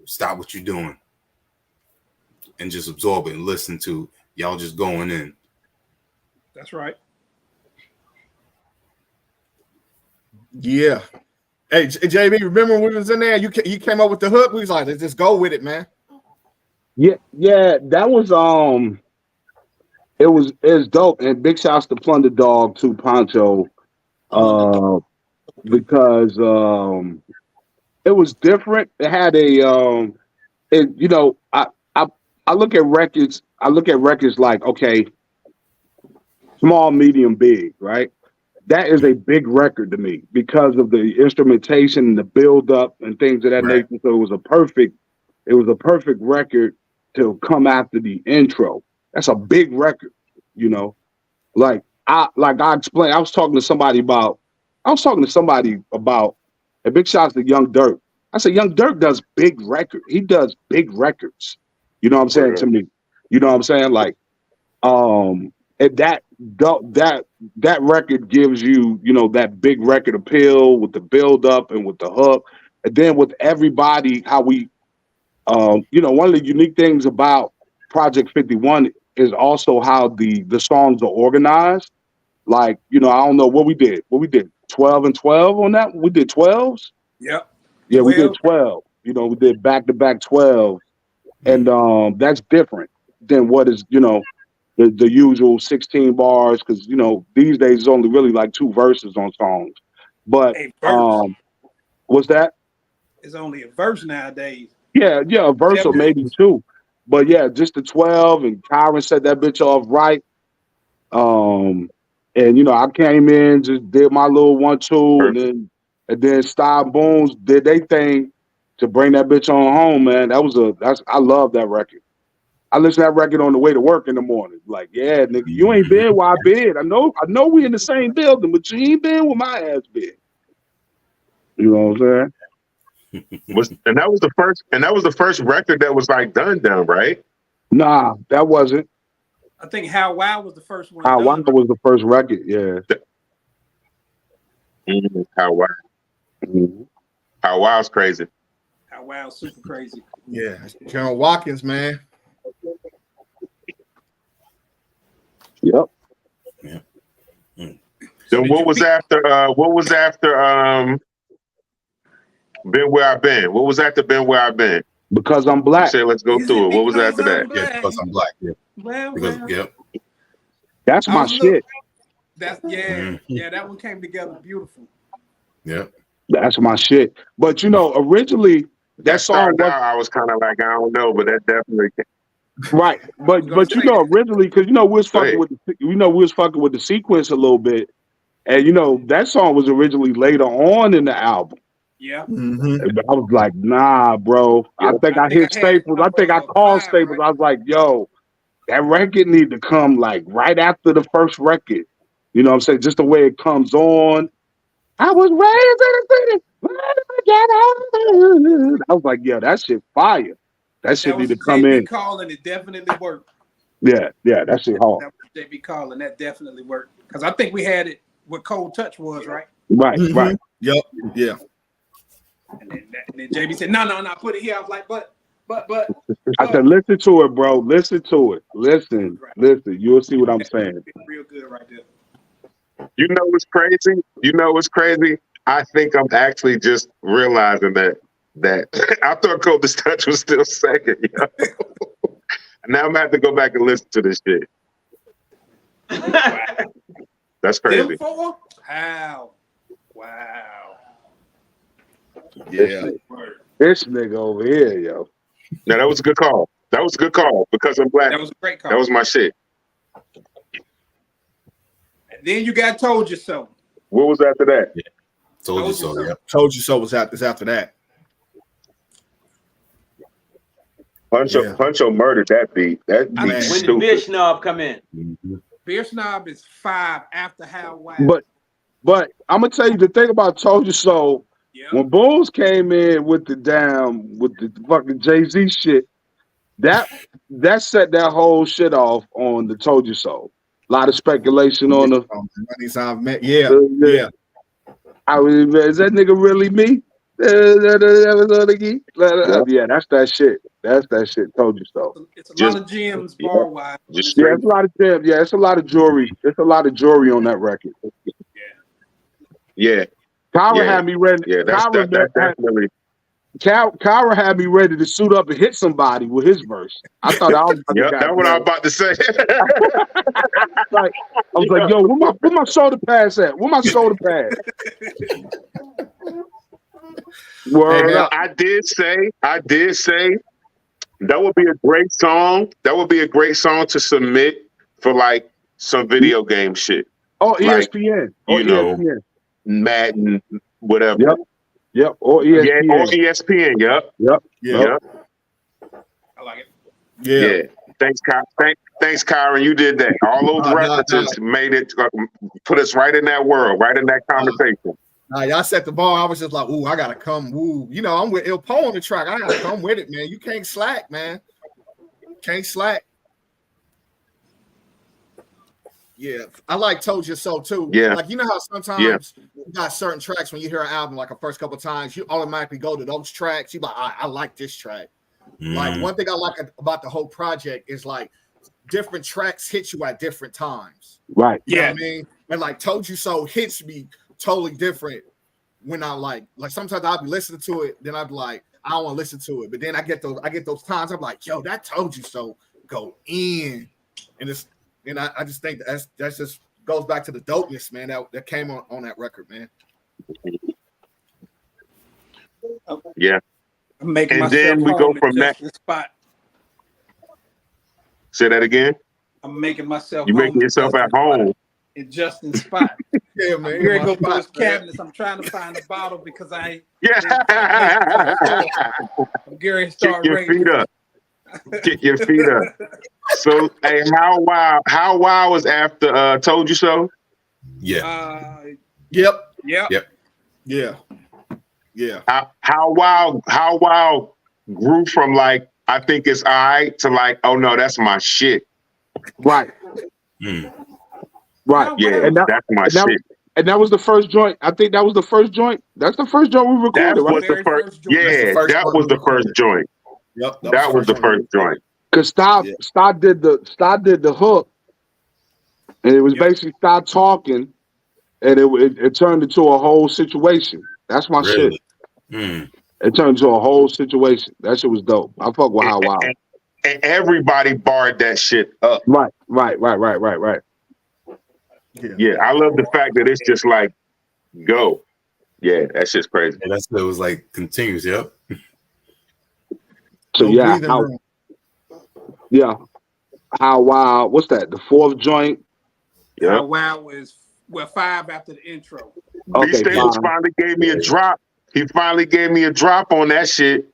stop what you're doing and just absorb it and listen to y'all just going in.
That's right.
Yeah. Hey, JB, remember when we was in there? You came up with the hook. We was like, let's just go with it, man.
Yeah, that was it was dope, and big shouts to Plunder Dog to Poncho, because it was different. It had a I look at records. I look at records like, okay, small, medium, big, right? That is a big record to me because of the instrumentation, the build up, and things of that nature. So it was a perfect record to come after the intro. That's a big record, Like I explained, I was talking to somebody about, a big shout to Young Dirk. I said, Young Dirk does big records. He does big records. You know what I'm saying to me? You know what I'm saying? Like, and that record gives you, that big record appeal with the build up and with the hook, and then with everybody, how we, one of the unique things about Project 51 is also how the songs are organized. Like, I don't know what we did. 12 and 12 on that. We did 12s.
Yep.
Yeah, 12. We did 12. We did back-to-back 12, and that's different than what is, the usual 16 bars, because these days it's only really like 2 verses on songs. But what's that?
It's only a verse nowadays.
Yeah, a verse or maybe 2. But yeah, just the 12, and Kyran set that bitch off right. And I came in, just did my little 1-2, and then Style Boones did their thing to bring that bitch on home, man. I love that record. I listen to that record on the way to work in the morning. Like, yeah, nigga, you ain't been where I been. I know we in the same building, but you ain't been where my ass been. You know what I'm saying?
And that was the first record that was like done, right?
Nah, that wasn't.
I think How Wild was the first one.
How Wild was the first record, yeah.
How Wild.
Mm-hmm.
How Wild's crazy.
How Wild, super crazy.
Yeah, Karen Watkins, man.
Yep.
Yeah.
Then what was after Been Where I've Been? What was after Been Where I've Been?
Because I'm Black.
You said, let's go through it. What was after that?
Yeah, Because I'm Black. Yeah. Yep.
That's my shit.
That's that one came together beautiful.
Yep.
That's my shit. But originally that song was,
I was kind of like, I don't know, but that definitely came.
Right. But originally, because we was fucking with the sequence a little bit. And that song was originally later on in the album.
Yeah.
Mm-hmm. I was like, nah, bro. I think I hit Staples. I think I called Staples. Right? I was like, yo, that record need to come like right after the first record. You know what I'm saying? Just the way it comes on. I was raised in the city. I was like, yeah, that shit fire. That shit need to come in.
Calling it definitely worked.
Yeah, that shit hard.
That was JB calling that definitely worked. Because I think we had it what Cold Touch was, right?
Right, right.
Yep, yeah.
And then JB said, no, put it here. I was like, but.
I said, listen to it, bro. Listen to it. Listen. You'll see what I'm saying.
Real good right there.
You know what's crazy? I think I'm actually just realizing that I thought Coldest Touch was still second. Yo. Now I'm gonna have to go back and listen to this shit. That's crazy.
Them four? How? Wow.
Yeah. This nigga over here, yo.
Now that was a good call. That was a good call because I'm black.
That was a great call.
That was my shit.
And then you got Told You So.
What was after that?
Yeah. Told You So. Yeah.
Told You So was after that.
Puncho murdered that beat. That beat
when did
stupid.
Beer Snob come in?
Beer Snob is 5 after How Wild.
But I'm gonna tell you the thing about Told You So.
Yeah.
When Boones came in with the fucking Jay-Z shit, that set that whole shit off on the Told You So. A lot of speculation on the
money's I've met. Yeah.
I mean, is that nigga really me? Yeah, that's that shit. That's that shit. Told You So.
It's a lot of gems bar wise.
Yeah, it's a lot of gems. Yeah, it's a lot of jewelry. It's a lot of jewelry on that record.
Yeah.
Kyra had me ready.
Yeah, that's definitely.
Kyra had me ready to suit up and hit somebody with his verse. I thought I was.
Yep, that's what I was about to say.
I was like, yo, where my shoulder pads at? Where my shoulder pads? Word up.
I did say that would be a great song. That would be a great song to submit for like some video game shit.
Oh, ESPN.
Like,
ESPN.
Madden, whatever.
Yep. Or ESPN.
Yeah, or ESPN. Yep.
I like it.
Yeah. Thanks, Kyran. You did that. All those references made it, put us right in that world, right in that conversation.
Y'all set the bar. I was just like, ooh, I gotta come. Ooh, I'm with Illpo on the track. I gotta come with it, man. You can't slack, man. Can't slack. Yeah, I like Told You So too.
Yeah,
like how sometimes you got certain tracks when you hear an album, like the first couple of times, you automatically go to those tracks. You like, I like this track. Like one thing I like about the whole project is like different tracks hit you at different times.
Right.
You know what I mean? And like Told You So hits me totally different when I like sometimes I'll be listening to it, then I'll be like, I don't want to listen to it. But then I get those times I'm like, yo, that Told You So go in. And I just think that's just goes back to the dopeness, man, that came on that record, man.
Yeah.
I'm making
and then we go from that
spot.
Say that again.
I'm making myself.
You making yourself at home
in Justin's spot.
Yeah, man.
Here go to his cabinets. I'm trying to find a bottle because I. I'm Gary.
Kick your feet up. Kick your feet up. So, hey, How Wild was after Told You So?
Yeah.
Yep.
Yeah.
How Wild grew from like, I think it's all right to like, oh no, that's my shit.
Right. Right.
Yeah, that's my shit.
And that was the first joint. I think that was the first joint. That's the first joint we recorded.
That was the first. Yeah, that was the first joint.
Yep.
That was the first joint.
Cause Stott did the hook, and it was basically Stott talking, and it turned into a whole situation. That's my shit. It turned into a whole situation. That shit was dope. I fuck with How Wild.
And everybody barred that shit up.
Right.
Yeah, I love the fact that it's just like, go. Yeah, that's just crazy.
And it was like continuous. Yep.
So How Wild. What's that? The fourth joint.
Yeah.
How Wild was 5 after the intro.
Okay, Staples finally gave me a drop. He finally gave me a drop on that shit.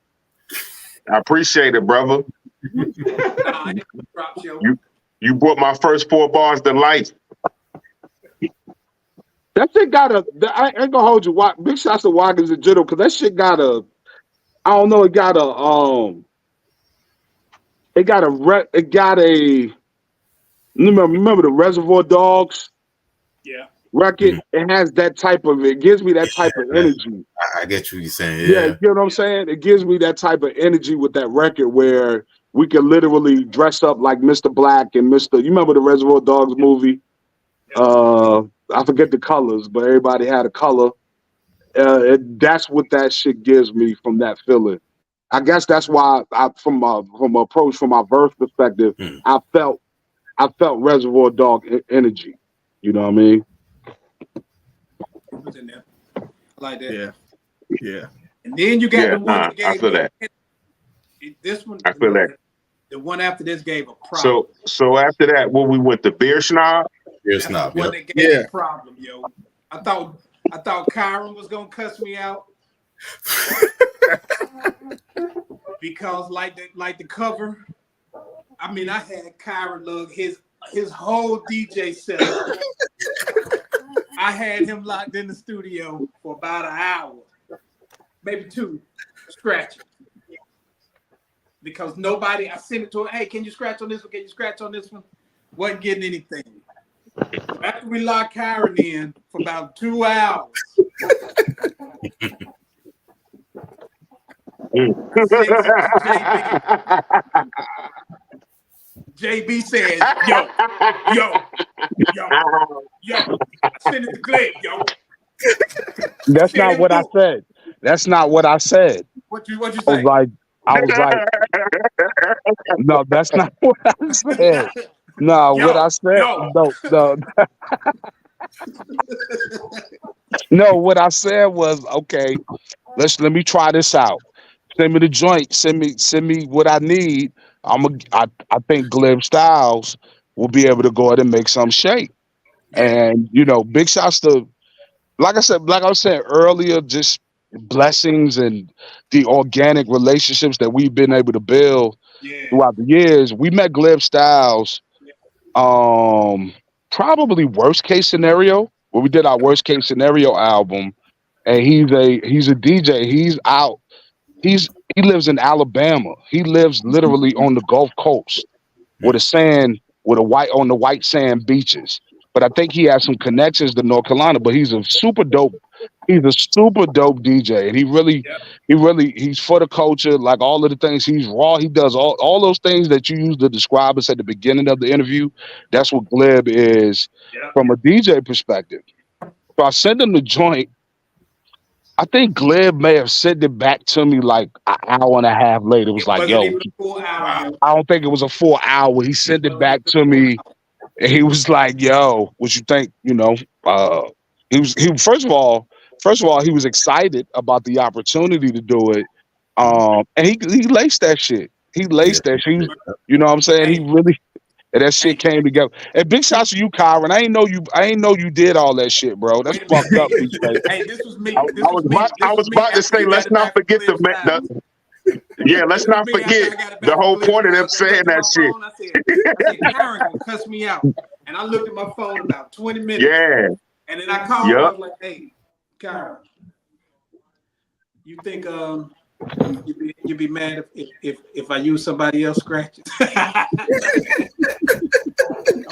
I appreciate it, brother. You brought my first 4 bars to life.
That shit got I ain't gonna hold you. Big shots to Watkins and Jitto, because that shit got I don't know. It got a. Remember the Reservoir Dogs?
Yeah.
Record. It has that type of. It gives me that type of energy.
I get what you're saying.
Yeah, you know what I'm saying. It gives me that type of energy with that record where we can literally dress up like Mr. Black and Mr. You remember the Reservoir Dogs movie? I forget the colors, but everybody had a color, That's what that shit gives me from that feeling. I guess that's why from approach, from my verse perspective, I felt Reservoir Dog energy. You know what I mean?
It was in there. I like that.
Yeah. Yeah.
And then you got the one that gave
I feel that.
This one.
I feel that.
The one after this gave a problem.
So after that, what we went to Beer Snob?
Beer Snob,
one that gave a problem, yo. I thought Kyran was gonna cuss me out. Because like the cover, I mean, I had Kyran look his whole DJ setup. I had him locked in the studio for about an hour, maybe 2, scratching. Because nobody, I sent it to him, hey, can you scratch on this one? Can you scratch on this one? Wasn't getting anything. After we locked Kyran in for about 2 hours, JB says, yo, I sent it to Glenn, yo.
That's not what I said. That's not what I said.
What you say?
I was like, no, that's not what I said. No, what I said, no. No, what I said was, okay, let me try this out. Send me the joint. Send me what I need. I think Glib Styles will be able to go ahead and make some shake. And big shots to, like I was saying earlier, just blessings and the organic relationships that we've been able to build throughout the years. We met Glib Styles, probably worst case scenario, where we did our worst case scenario album, and he's a DJ. He's out. He lives in Alabama. He lives literally on the Gulf Coast on the white sand beaches. But I think he has some connections to North Carolina. But he's a super dope DJ, and he's for the culture. Like all of the things, he's raw. He does all those things that you used to describe us at the beginning of the interview. That's what Glib is from a DJ perspective. So I sent him the joint. I think Glib may have sent it back to me like an hour and a half later. It was like, yo, I don't think it was a full hour. He sent it back to me, and he was like, yo, what you think? He was first of all, he was excited about the opportunity to do it. And he laced that shit. He laced that shit. You know what I'm saying? He really, and that shit came together. And big shots to you, Kyran. I ain't know you did all that shit, bro. That's fucked up.
Hey, this was me.
I was about to say, let's not forget let's not forget the whole point of them saying that shit.
I said, Kyran gonna cuss me out. And I looked at my phone about 20 minutes.
Yeah.
And then I called him. I was like, hey, Kyran, you think you'd be mad if I use somebody else scratches? I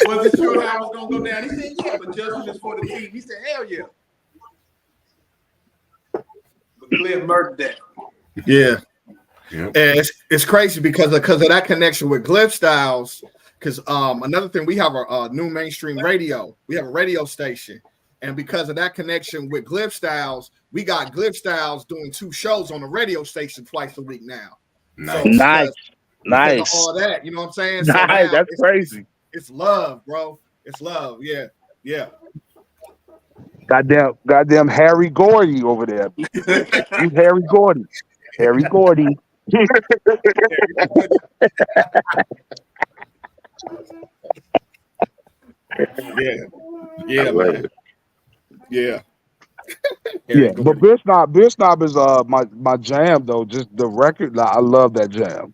wasn't sure how I was gonna go down. He said, yeah, but judgment is for the team. He said, hell yeah. But Glenn murdered that.
Yeah. And it's crazy because of that connection with Glib Styles. Because another thing, we have a new mainstream radio. We have a radio station. And because of that connection with Glib Styles, we got Glib Styles doing 2 shows on the radio station twice a week now.
Nice.
Nice. All that, you know what I'm saying? So
nice. That's crazy.
It's love, bro. It's love. Yeah. Yeah.
Goddamn Harry Gordy over there. He's Harry Gordy. Harry Gordy.
Yeah, man. Yeah.
Yeah, but Beer Snob is my jam though. Just the record, I love that jam.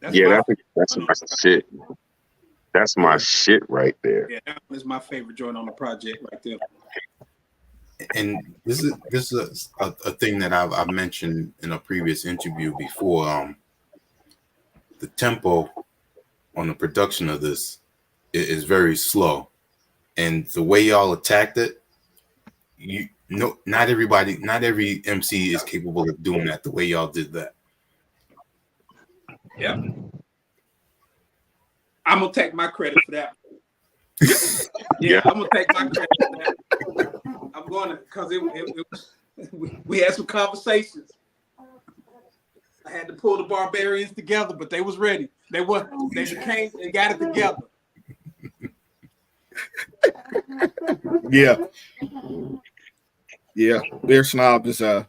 That's my shit. That's my shit right there.
Yeah, that is my favorite joint on the project right there.
And this is a thing that I've mentioned in a previous interview before. The tempo on the production of this is very slow, and the way y'all attacked it, not every MC is capable of doing that the way y'all did that.
Yeah, I'm gonna take my credit for that. I'm gonna take my credit for that. I'm going to, because we had some conversations. I had to pull the barbarians together, but they was ready. They got it together.
Yeah. Yeah. Beer Snob is yeah.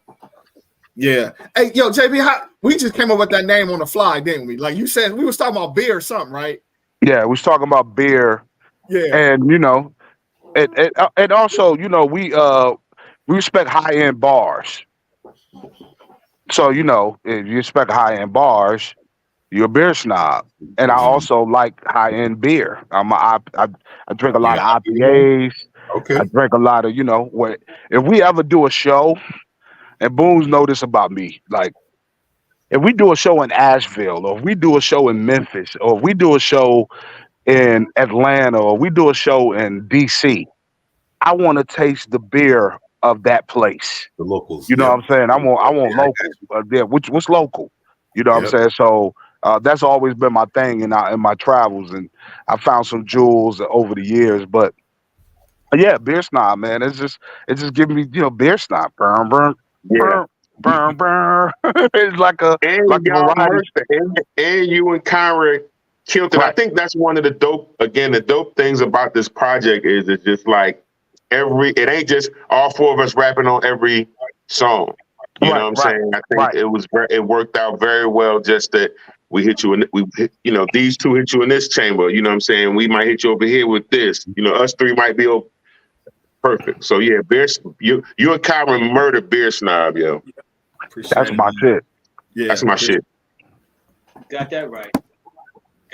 Hey, yo, JB, we just came up with that name on the fly, didn't we? Like you said, we was talking about beer or something, right?
Yeah, we was talking about beer.
Yeah.
And and also, we respect high-end bars. So, if you respect high-end bars, you're a beer snob. And I also like high-end beer. I drink a lot of IPAs.
Okay.
I drink a lot of, if we ever do a show, and Boones know this about me, like if we do a show in Asheville, or if we do a show in Memphis, or if we do a show in Atlanta, or we do a show in DC, I want to taste the beer of that place.
The locals.
You know what I'm saying? I want local. What's local? You know what I'm saying? So that's always been my thing in my travels, and I found some jewels over the years. But yeah, beer snob, man. It's just giving me beer snob. Burn, burn, burn, burn, burn. It's like a variety.
And you and Kyran killed it. Right. I think that's one of the dope things about this project is it's just like it ain't just all four of us rapping on every song. You know what I'm saying? I think it worked out very well. Just that we hit you these two hit you in this chamber. You know what I'm saying? We might hit you over here with this. Us three might be perfect. So yeah, you and Kyran murdered Beer Snob, yo.
That's my shit.
Yeah, that's my shit.
Got that right.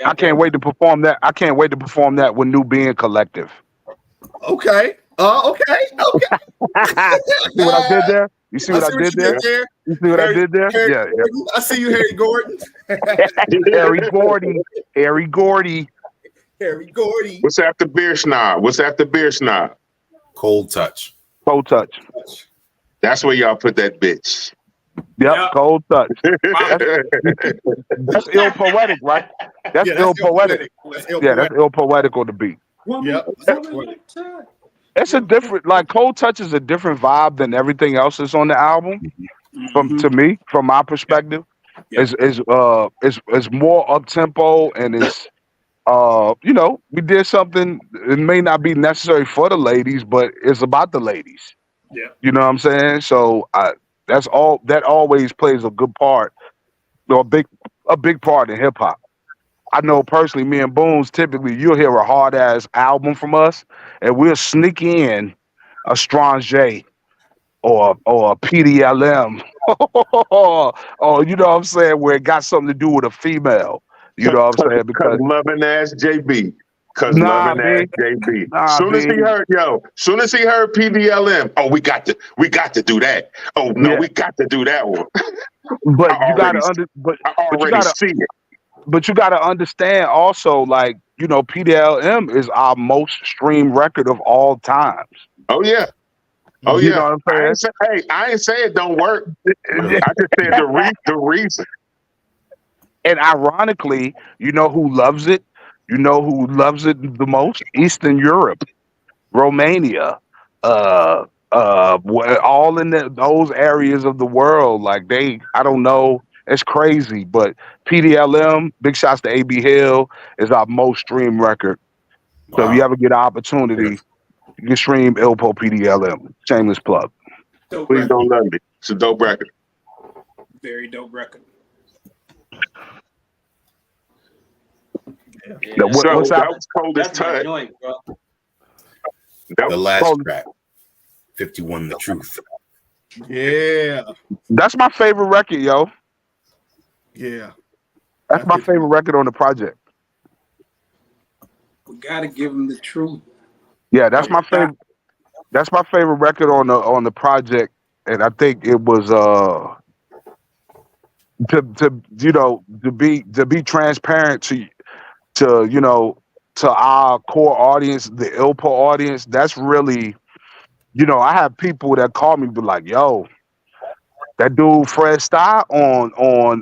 I can't wait to perform that. I can't wait to perform that with New Being Collective.
Okay. Okay.
See what I did there? You see what I did there? You see what I did there? Yeah.
I see you, Harry Gordon.
Harry Gordy.
What's after Beer Snob?
Cold Touch.
That's where y'all put that bitch.
Yep. Cold Touch. That's ill poetic, right? That's ill poetic. That's ill poetic on the beat.
Yep.
It's a different, like Cold Touch is a different vibe than everything else that's on the album. To me, from my perspective, is more up tempo, and it's we did something. It may not be necessary for the ladies, but it's about the ladies.
Yeah,
you know what I'm saying. So that always plays a good part, a big part in hip hop. I know personally, me and Boones, typically you'll hear a hard ass album from us, and we'll sneak in a Strange or a PDLM, or you know what I'm saying, where it got something to do with a female. You know what I'm saying?
Because loving ass JB. Soon as he heard PDLM, oh, we got to do that. Oh no, we got to do that one.
But you gotta see it. But you got to understand also, like, PDLM is our most streamed record of all times.
Oh, yeah. Oh,
you
yeah.
Know what I'm saying?
I ain't say it don't work. I just said the reason.
And ironically, you know who loves it? You know who loves it the most? Eastern Europe, Romania, all in those areas of the world. Like I don't know. It's crazy, but PDLM, big shots to AB Hill, is our most streamed record. Wow. So if you ever get an opportunity, you can stream Illpo PDLM. Shameless plug.
Please don't love me. It's a dope record.
Very dope record.
Yeah. What's that was Cold as Touch.
The last track, 51 The Truth.
Yeah.
That's my favorite record, yo.
Yeah.
That's my favorite record on the project.
We gotta give him the truth.
Yeah, that's my favorite. That's my favorite record on the project, and I think it was to be transparent to our core audience, the Illpo audience. That's really, I have people that call me, be like, yo, that dude Fredstuy on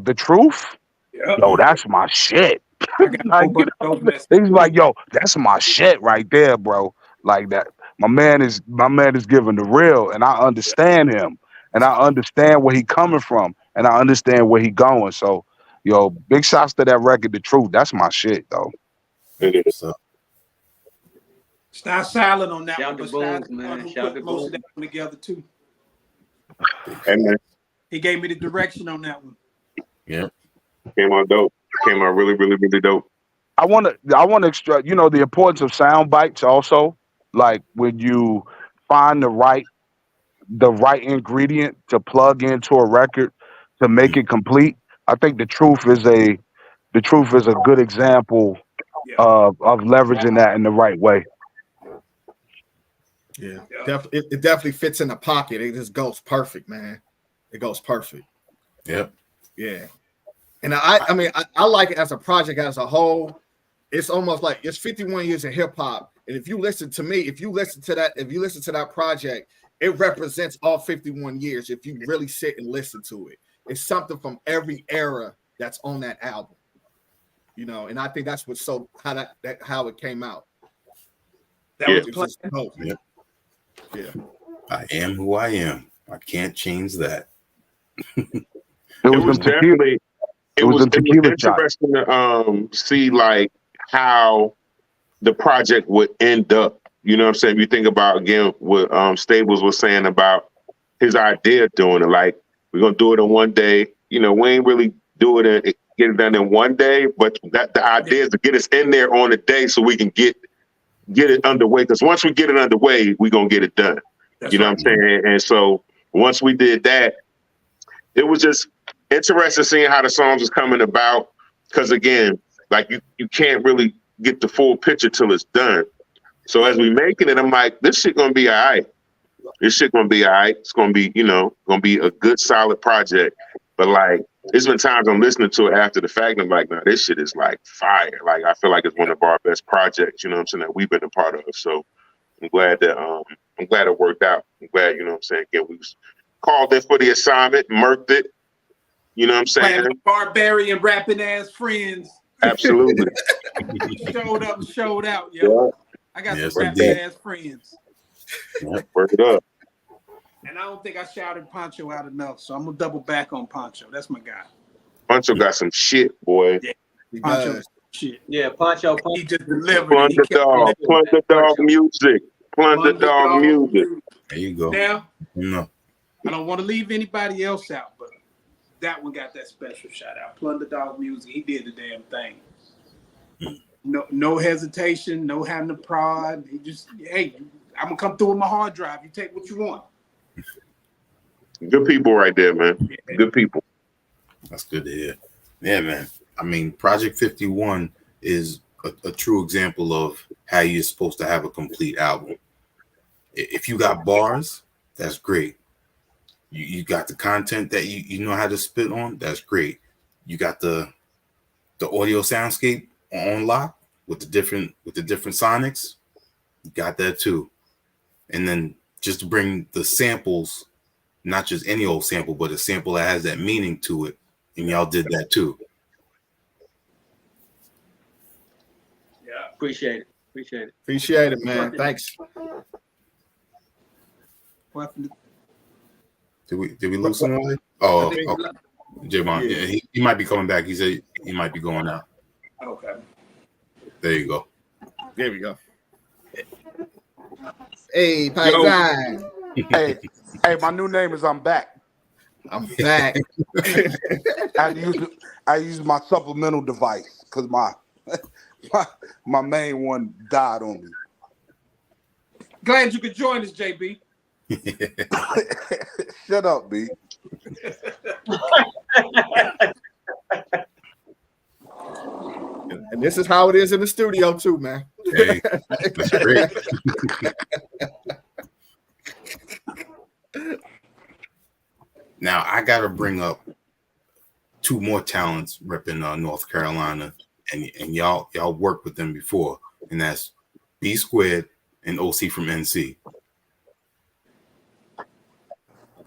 The Truth, yo, that's my shit. He's like, yo, that's my shit right there, bro. Like that, My man is giving the real, and I understand him, and I understand where he coming from, and I understand where he going. So, yo, big shots to that record, The Truth. That's my shit, though.
So,
Stay silent on that
Shout
one,
to
but
Boones, man.
who
Shout
put
to
most of
Boones.
that one together too.
Hey man,
He gave me the direction on that one.
yeah.
came out dope. Came out really, really, really dope.
I want to extract, the importance of sound bites also. Like when you find the right ingredient to plug into a record to make it complete. I think The Truth is a good example of leveraging that in the right way.
Yeah, it definitely fits in the pocket. It just goes perfect, man. It goes perfect.
Yep.
Yeah. And I mean, I like it as a project as a whole. It's almost like it's 51 years of hip hop. And if you listen to that project, it represents all 51 years. If you really sit and listen to it, it's something from every era that's on that album. And I think that's what's so how it came out.
That
Yeah.
was just
dope.
Yep.
Yeah.
I am who I am. I can't change that.
It was
definitely it was
tequila shot.
interesting to see like how the project would end up. You know what I'm saying? If you think about again what Stables was saying about his idea of doing it, like we're gonna do it in one day. We ain't really do it and get it done in one day, but that the idea is to get us in there on a day so we can get it underway. Because once we get it underway, we're gonna get it done.
That's
What I'm saying? And so once we did that, it was just interesting seeing how the songs was coming about. Because again, like you can't really get the full picture till it's done. So as we making it, I'm like, this shit gonna be all right. This shit gonna be all right. It's gonna be, gonna be a good, solid project. But like, there's been times I'm listening to it after the fact, and I'm like, nah, this shit is like fire. Like, I feel like it's one of our best projects, that we've been a part of. So I'm glad it worked out. I'm glad, again, we was called in for the assignment, murked it. You know what I'm saying?
Barbarian rapping ass friends.
Absolutely.
Showed up and showed out, yo.
Yeah.
I got
Yes,
some
I
rapping
did.
ass friends.
Work it up.
And I don't think I shouted Poncho out enough, so I'm gonna double back on Poncho. That's my guy.
Poncho got some shit, boy.
Yeah.
He
Poncho
does.
shit.
Yeah, Poncho.
He just delivered.
Plunder dog. Plunder dog music. Plunder dog music.
There you go.
Now,
No.
I don't want to leave anybody else out, but that one got that special shout out. Plunder dog music. He did the damn thing. No hesitation, no having to prod. He just, hey, I'm gonna come through with my hard drive. You take what you want.
Good people right there, man.
Yeah.
Good people.
That's good to hear. Yeah, man. I mean, Project 51 is a true example of how you're supposed to have a complete album. If you got bars, that's great. You got the content that you know how to spit on, that's great. You got the audio soundscape on lock with the different sonics, you got that too. And then just to bring the samples, not just any old sample, but a sample that has that meaning to it, and y'all did that too.
Yeah.
Appreciate it,
Appreciate it, man. Thanks.
What happened?
Did we lose someone? Oh, okay. Javon,
Yeah.
yeah, he might be coming back. He said he might be going out.
Okay.
There you go.
There we go. Hey, Paisan.
Hey, my new name is I'm back.
I'm back.
I use my supplemental device because my main one died on me.
Glad you could join us, JB.
Shut up, B.
And this is how it is in the studio too, man.
Hey, that's great. Now I gotta bring up two more talents repping North Carolina, and y'all worked with them before, and that's B Squared and OC from NC.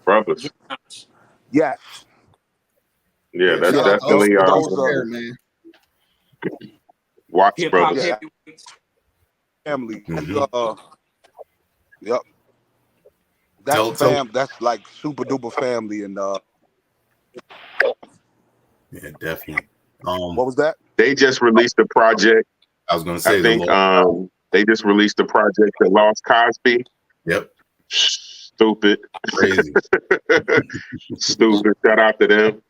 Brothers.
Yes.
Yeah, that's
Shout out to
definitely
those there, man.
Watts
Hip hop
brothers.
Yeah.
heavyweights.
Family.
Mhm.
Yep. That's like super duper family. And
yeah, definitely.
what was that?
They just released a project.
I was gonna say
I think they just released a project that Lost Cosby.
Yep.
Stupid.
Crazy.
Stupid. Shout out to them.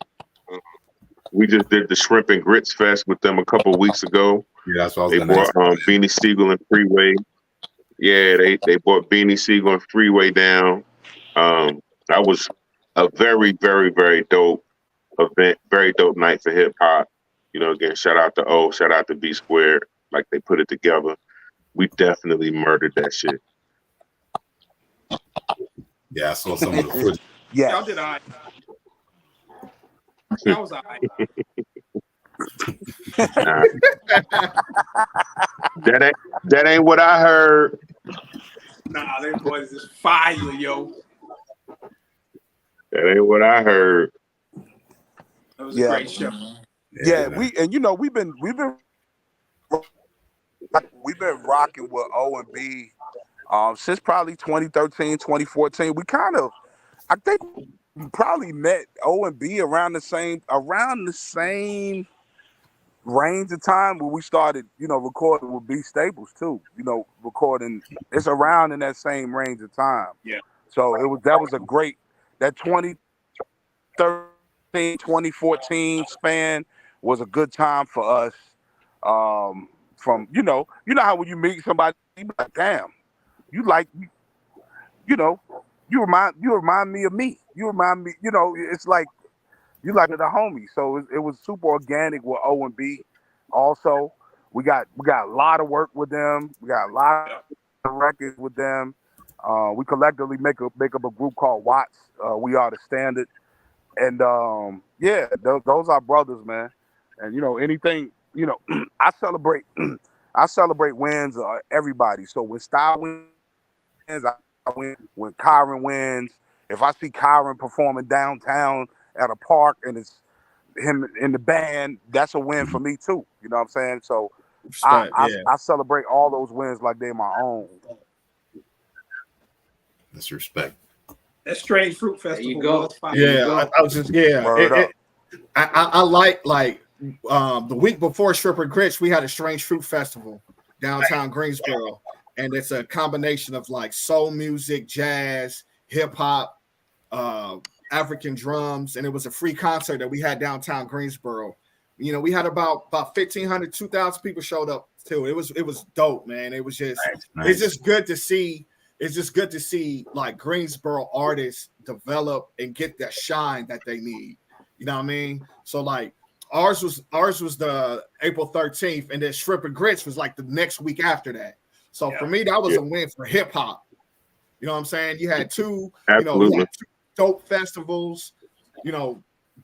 We just did the Shrimp and Grits Fest with them a couple weeks ago.
Yeah, that's what I was
They
gonna
brought
ask.
Beanie Siegel and Freeway. Yeah, they brought Beanie Siegel and Freeway down. That was a very, very, very dope event, very dope night for hip hop. You know, again, shout out to O, shout out to B Squared. Like they put it together. We definitely murdered that shit.
Yeah, I saw some of the footage.
Yeah.
Y'all did all right. That was all right.
That ain't what I heard.
Nah, them boys is fire, yo.
That ain't what I heard.
That was a great show.
Yeah, we've been rocking with O and B since probably 2013, 2014. I think we probably met O and B around the same range of time when we started, recording with B Staples too. Recording, it's around in that same range of time.
Yeah.
So that was a great, that 2013, 2014 span was a good time for us. From how when you meet somebody, you be like, damn, you remind me of me. You remind me, it's like you like the homie. So it was super organic with O and B. Also, we got a lot of work with them. We got a lot of records with them. We collectively make up a group called Watts. We Are the Standard. And those are brothers, man. And anything, I celebrate wins everybody. So when Style wins, I win. When Kyran wins, if I see Kyran performing downtown at a park and it's him in the band, that's a win for me too. You know what I'm saying? So I celebrate all those wins like they're my own.
That's respect.
That Strange Fruit Festival.
You go.
Yeah, I was just I like the week before Shrimp and Grits, we had a Strange Fruit Festival downtown Greensboro, and it's a combination of like soul music, jazz, hip hop, African drums, and it was a free concert that we had downtown Greensboro. We had about 1,500, 2,000 people showed up too. It was dope, man. It was just
nice.
It's just good to see. It's just good to see like Greensboro artists develop and get that shine that they need. You know what I mean? So like ours was the April 13th, and then Shrimp and Grits was like the next week after that. So for me, that was a win for hip hop. You know what I'm saying? You had two,
Absolutely.
You had two dope festivals,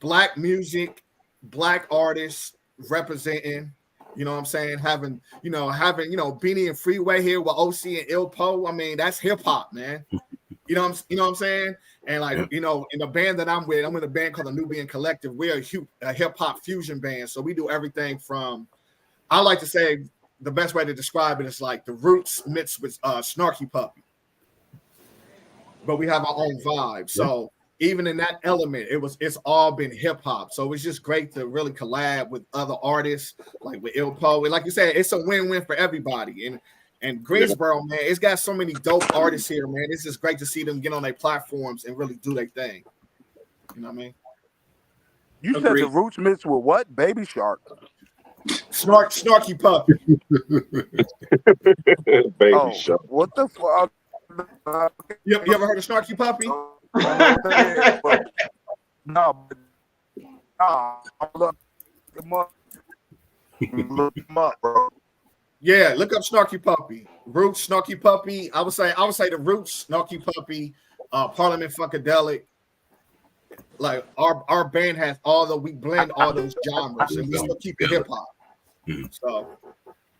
black music, black artists representing, you know what I'm saying? Having Beanie and Freeway here with OC and Illpo. I mean, that's hip hop, man. You know what I'm saying? And like, in the band that I'm with, I'm in a band called the Nubian Collective. We're a hip hop fusion band. So we do everything from, I like to say the best way to describe it is like the Roots mixed with Snarky Puppy. But we have our own vibe. So even in that element, it's all been hip hop. So it's just great to really collab with other artists, like with Illpo. And like you said, it's a win-win for everybody. And Greensboro, man, it's got so many dope artists here, man. It's just great to see them get on their platforms and really do their thing. You know what I mean?
You said the Roots mixed with what? Baby Shark.
Snarky Puppy.
Baby Shark.
What the fuck?
You ever heard of Snarky Puppy?
Look him up, bro.
Yeah, look up Snarky Puppy. Roots, Snarky Puppy. I would say the Roots, Snarky Puppy, Parliament Funkadelic. Like our band has we blend all those genres, and we still keep it hip hop. So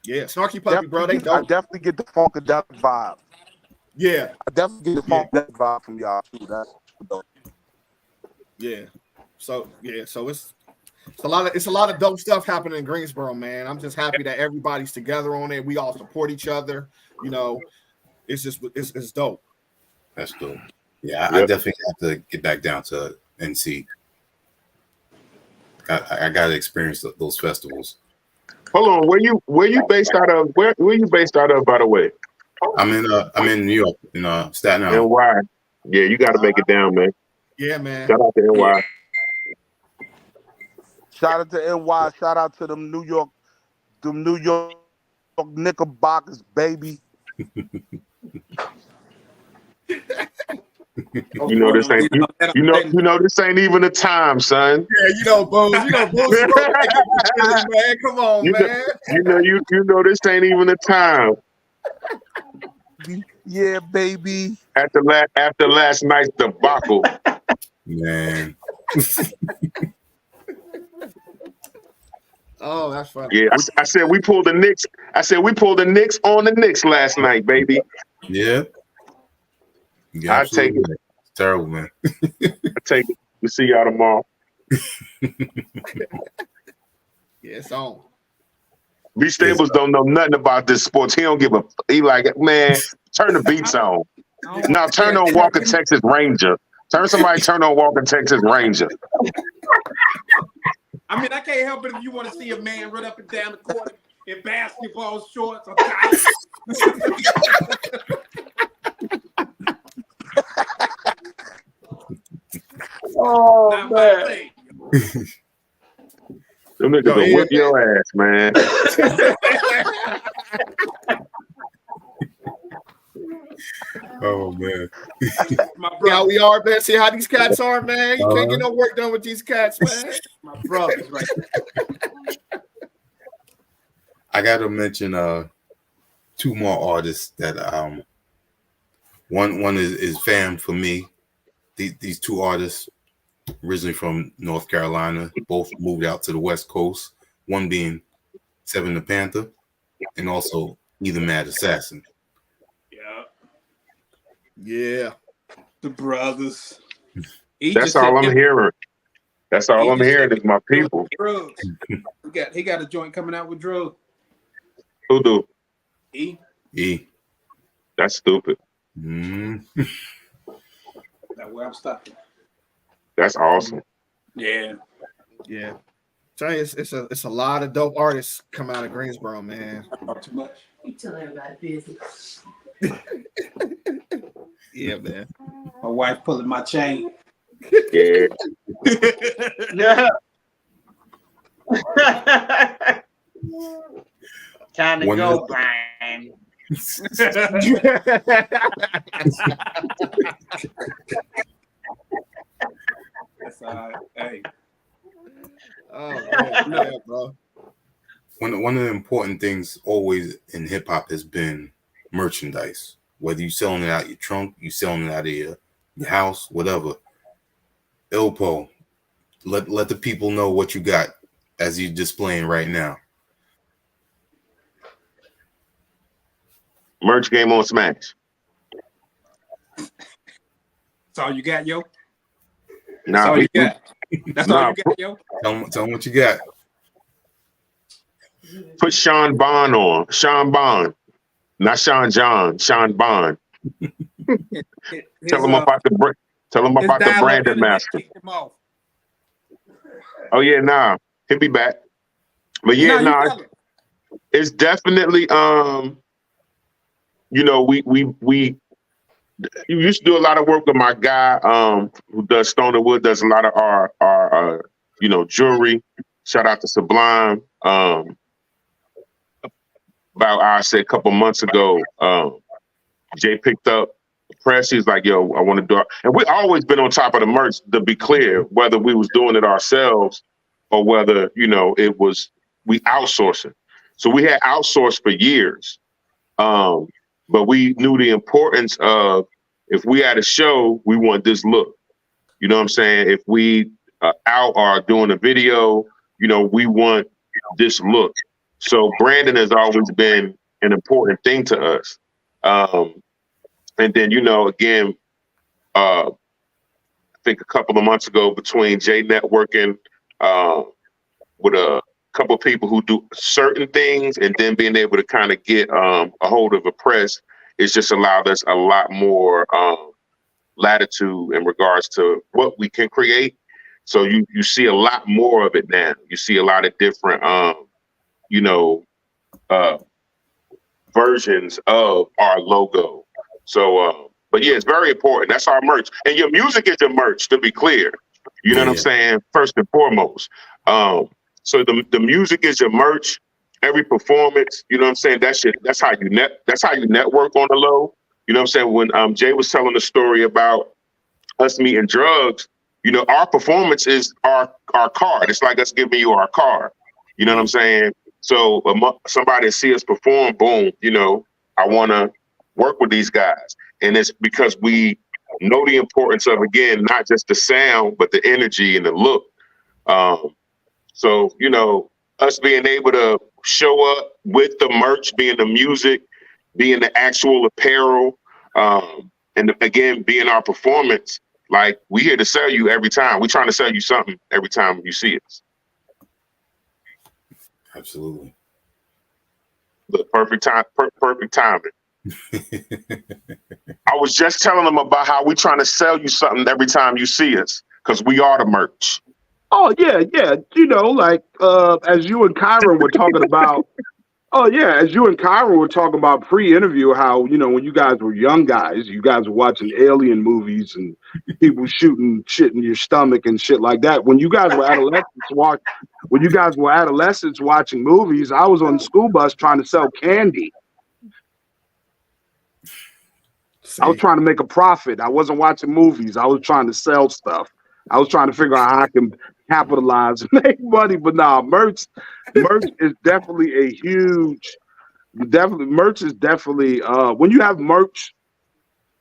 yeah, Snarky Puppy, bro. They dope.
I definitely get the Funkadelic vibe.
Yeah,
I definitely get the Funkadelic vibe from y'all too. That's dope.
Yeah. So it's a lot of dope stuff happening in Greensboro, man. I'm just happy that everybody's together on it. We all support each other. it's just it's dope.
That's dope. Yeah, I definitely have to get back down to NC. I got to experience those festivals.
Hold on, where you based out of? Where you based out of, by the way?
I'm in New York, in Staten Island.
NY. Yeah, you got to make it down, man.
Yeah, man.
Shout out to NY.
Shout out to NY. Shout out to them New York Knickerbockers, baby.
You know this ain't this ain't even the time, son.
Yeah, Boones. Boones, man. Come on, man.
You know this ain't even the time.
Yeah, baby.
After last night's debacle.
Man.
Oh, that's funny.
Yeah, I said we pulled the Knicks. I said we pulled the Knicks on the Knicks last night, baby.
Yeah.
I take it.
It's terrible, man.
I take it. We'll see y'all tomorrow.
Yeah, it's on.
B Stables don't know nothing about this sports. He don't give a. He like, man, turn the beats on. Now turn on Walker Texas Ranger. Turn on Walker Texas Ranger.
I mean, I can't help it if you want to see a man run up and down the court in basketball shorts or tights.
Oh,
Not
man.
my thing.
Them niggas will whip your ass, man.
Oh man.
My
Yeah,
brother,
we are, man. See how these cats are, man. You can't get no work done with these cats, man.
my brother's right there.
I gotta mention two more artists that one is fam for me. These two artists originally from North Carolina, both moved out to the West Coast, one being Seven the Panther and also Either Mad Assassin.
Yeah.
The brothers.
That's all I'm hearing. That's all I'm hearing is my people.
Drugs. He got a joint coming out with drugs.
Who do?
E.
That's stupid.
That's where I'm stopping.
That's awesome.
Yeah.
Yeah. Tell you, it's a lot of dope artists come out of Greensboro, man.
I talk too much.
You tell everybody business.
Yeah, man.
My wife pulling my chain.
Yeah.
Yeah. Time to go, Brian.
That's all right. Hey.
Oh, man. Yeah, bro.
One of the important things always in hip hop has been merchandise. Whether you selling it out your trunk, you selling it out of your house, whatever. Illpo, let the people know what you got as you're displaying right now.
Merch game on Smash.
That's all you got, yo?
Nah,
That's all you got? That's all you got, yo?
Tell them what you got.
Put Sean Bond on. Sean Bond. Not Sean John. Sean Bond. Tell him about the branded master. Oh yeah, nah. He'll be back. But yeah, it's definitely we used to do a lot of work with my guy who does Stoner Wood, does a lot of our jewelry. Shout out to Sublime. About I said a couple months ago, Jay picked up the press. He's like, yo, I want to do it. And we always been on top of the merch, to be clear, whether we was doing it ourselves or whether, it was we outsourcing. So we had outsourced for years. But we knew the importance of if we had a show, we want this look. You know what I'm saying? If we out are doing a video, we want this look. So branding has always been an important thing to us. And then, again, I think a couple of months ago between J Networking with a couple of people who do certain things and then being able to kind of get a hold of a press, it's just allowed us a lot more latitude in regards to what we can create. So you see a lot more of it now. You see a lot of different versions of our logo. So but yeah, it's very important. That's our merch. And your music is your merch, to be clear. You know what I'm saying? First and foremost. So the music is your merch. Every performance, you know what I'm saying? That's how you network on the low. You know what I'm saying? When Jay was telling the story about us meeting drugs, you know, our performance is our card. It's like us giving you our card. You know what I'm saying? So somebody see us perform, boom, you know, I want to work with these guys. And it's because we know the importance of, again, not just the sound, but the energy and the look. So, you know, us being able to show up with the merch, being the music, being the actual apparel, and again, being our performance, like we here to sell you every time. We're trying to sell you something every time you see us.
Absolutely.
The perfect timing. I was just telling them about how we're trying to sell you something every time you see us, because we are the merch.
Oh yeah. You know, like as you and Kyran were talking about. Oh yeah, as you and Kyran were talking about pre-interview, how, you know, when you guys were young guys, you guys were watching alien movies and people shooting shit in your stomach and shit like that. When you guys were adolescents watching movies, I was on the school bus trying to sell candy. I was trying to make a profit. I wasn't watching movies. I was trying to sell stuff. I was trying to figure out how I can capitalize and make money. But nah, merch is definitely a huge. Merch is definitely when you have merch,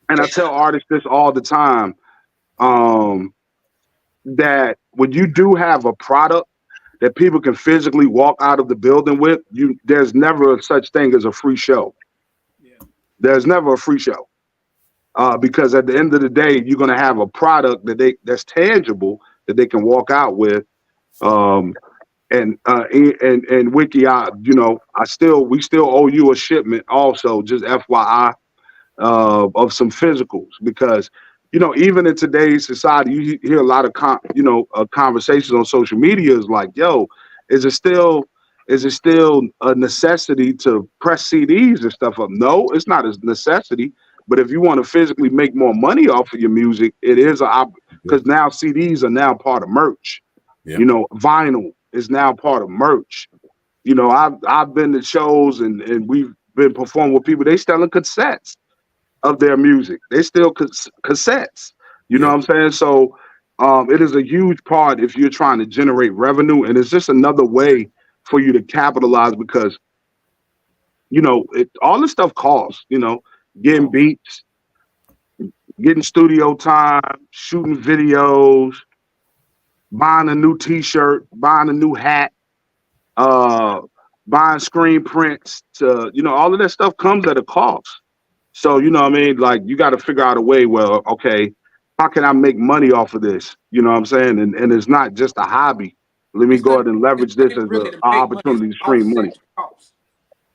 and I tell artists this all the time, that when you do have a product that people can physically walk out of the building with, there's never such thing as a free show. Yeah. There's never a free show. Because at the end of the day, you're going to have a product that's tangible that they can walk out with. And Wiki, you know, we still owe you a shipment also, just FYI, of some physicals, because, you know, even in today's society, you hear a lot of conversations on social media is like, yo, is it still a necessity to press CDs and stuff up? No, it's not a necessity. But if you want to physically make more money off of your music, it is because now CDs are now part of merch. Yeah. You know, vinyl is now part of merch. You know, I've been to shows and we've been performing with people. They selling cassettes of their music. They still cassettes. You know what I'm saying? So it is a huge part if you're trying to generate revenue, and it's just another way for you to capitalize, because, you know, all this stuff costs. You know, getting beats, getting studio time, shooting videos, buying a new T-shirt, buying a new hat, buying screen prints, you know, all of that stuff comes at a cost. So, you know what I mean? Like, you got to figure out a way, well, okay, how can I make money off of this? You know what I'm saying? And it's not just a hobby. Let me go ahead and leverage this as an opportunity to stream money.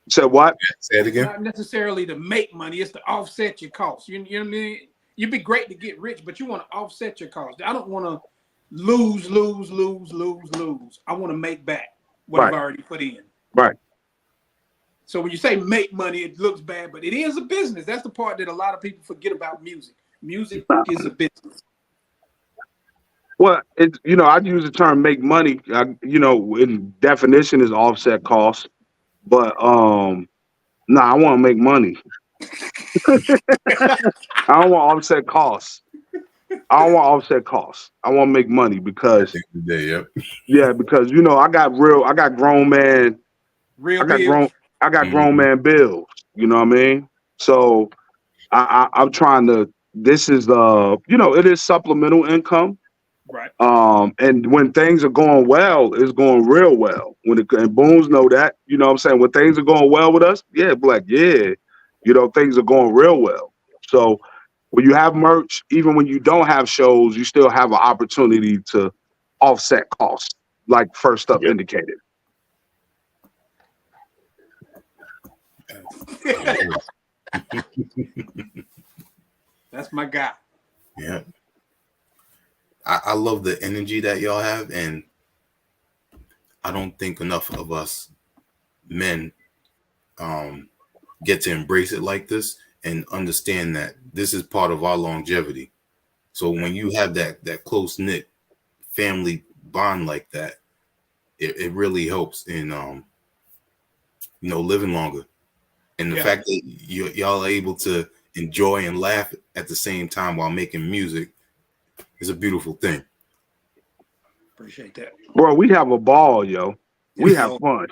Said what?
Say it again.
Not necessarily to make money, it's to offset your costs. You know what I mean? You'd be great to get rich, but you want to offset your costs. I don't want to lose. I want to make back what I've already put in.
Right.
So when you say make money, it looks bad, but it is a business. That's the part that a lot of people forget about music. Music is a business.
Well, you know, I'd use the term make money. You know, in definition is offset costs. But I want to make money. I don't want to offset costs. I want to make money because because, you know, I got grown man bills. You know what I mean? So I'm trying to. This is you know, it is supplemental income.
Right.
And when things are going well, it's going real well. And Boones know that, you know what I'm saying? When things are going well with us, you know, things are going real well. So when you have merch, even when you don't have shows, you still have an opportunity to offset costs, like First Up indicated.
That's my guy.
Yeah. I love the energy that y'all have, and I don't think enough of us men get to embrace it like this and understand that this is part of our longevity. So when you have that close-knit family bond like that, it really helps in living longer. And the fact that y'all are able to enjoy and laugh at the same time while making music is a beautiful thing.
Appreciate that.
Bro, we have a ball, yo. We have fun.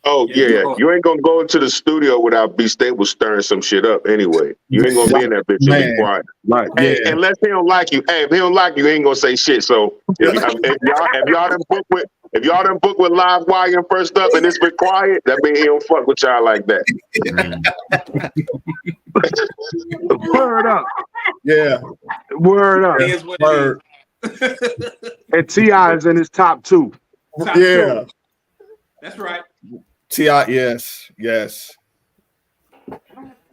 Oh yeah, you ain't gonna go into the studio without B Stable stirring some shit up anyway. You ain't gonna be in that bitch. You'll be quiet.
Right.
Hey, unless he don't like you. Hey, if he don't like you, he ain't gonna say shit. So if y'all done book with Live Wire and First Up and it's been quiet, that means he don't fuck with y'all like that.
Word up.
Yeah.
Word up.
It is what it is.
And T.I. is in his top 2.
Top
Yeah.
2. That's right.
T.I. Yes.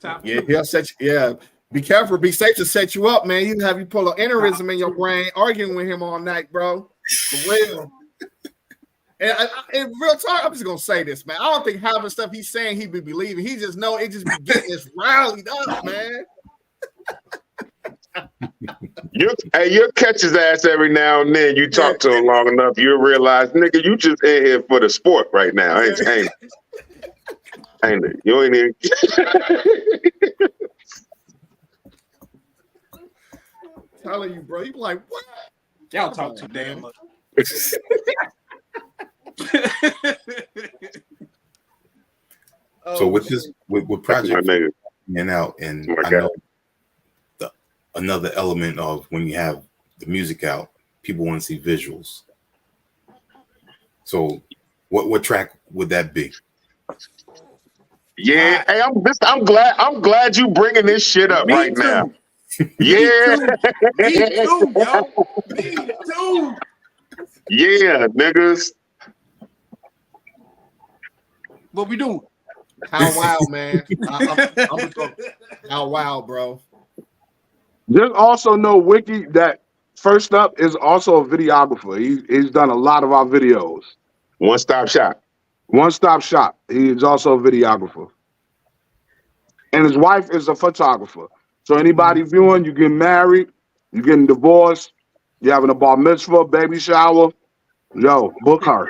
Top
Yeah,
2.
he'll set you. Yeah. Be careful. Be safe to set you up, man. You have you pull an aneurysm in your brain arguing with him all night, bro. For real. And in real talk, I'm just gonna say this, man. I don't think half the stuff he's saying he be believing. He just know it just be getting us rallied up, man.
You'll catch his ass every now and then. You talk to him long enough, you'll realize, nigga, you just in here for the sport right now. Ain't it? You ain't even.
Telling you, bro. You be like, what?
Y'all talk too damn much.
So with this, with Project and out, and I know another element of when you have the music out, people want to see visuals. So, what track would that be?
Yeah, hey, I'm glad you bringing this shit up right now. Yeah,
Me too, yo. Me too.
Yeah, niggas.
What we doing?
How wild, man. How wild, bro.
Just also know, Wiki, that First Up is also a videographer. He's done a lot of our videos.
One stop shop.
One stop shop. He is also a videographer. And his wife is a photographer. So anybody viewing, you getting married, you getting divorced, you having a bar mitzvah, baby shower, yo, book her.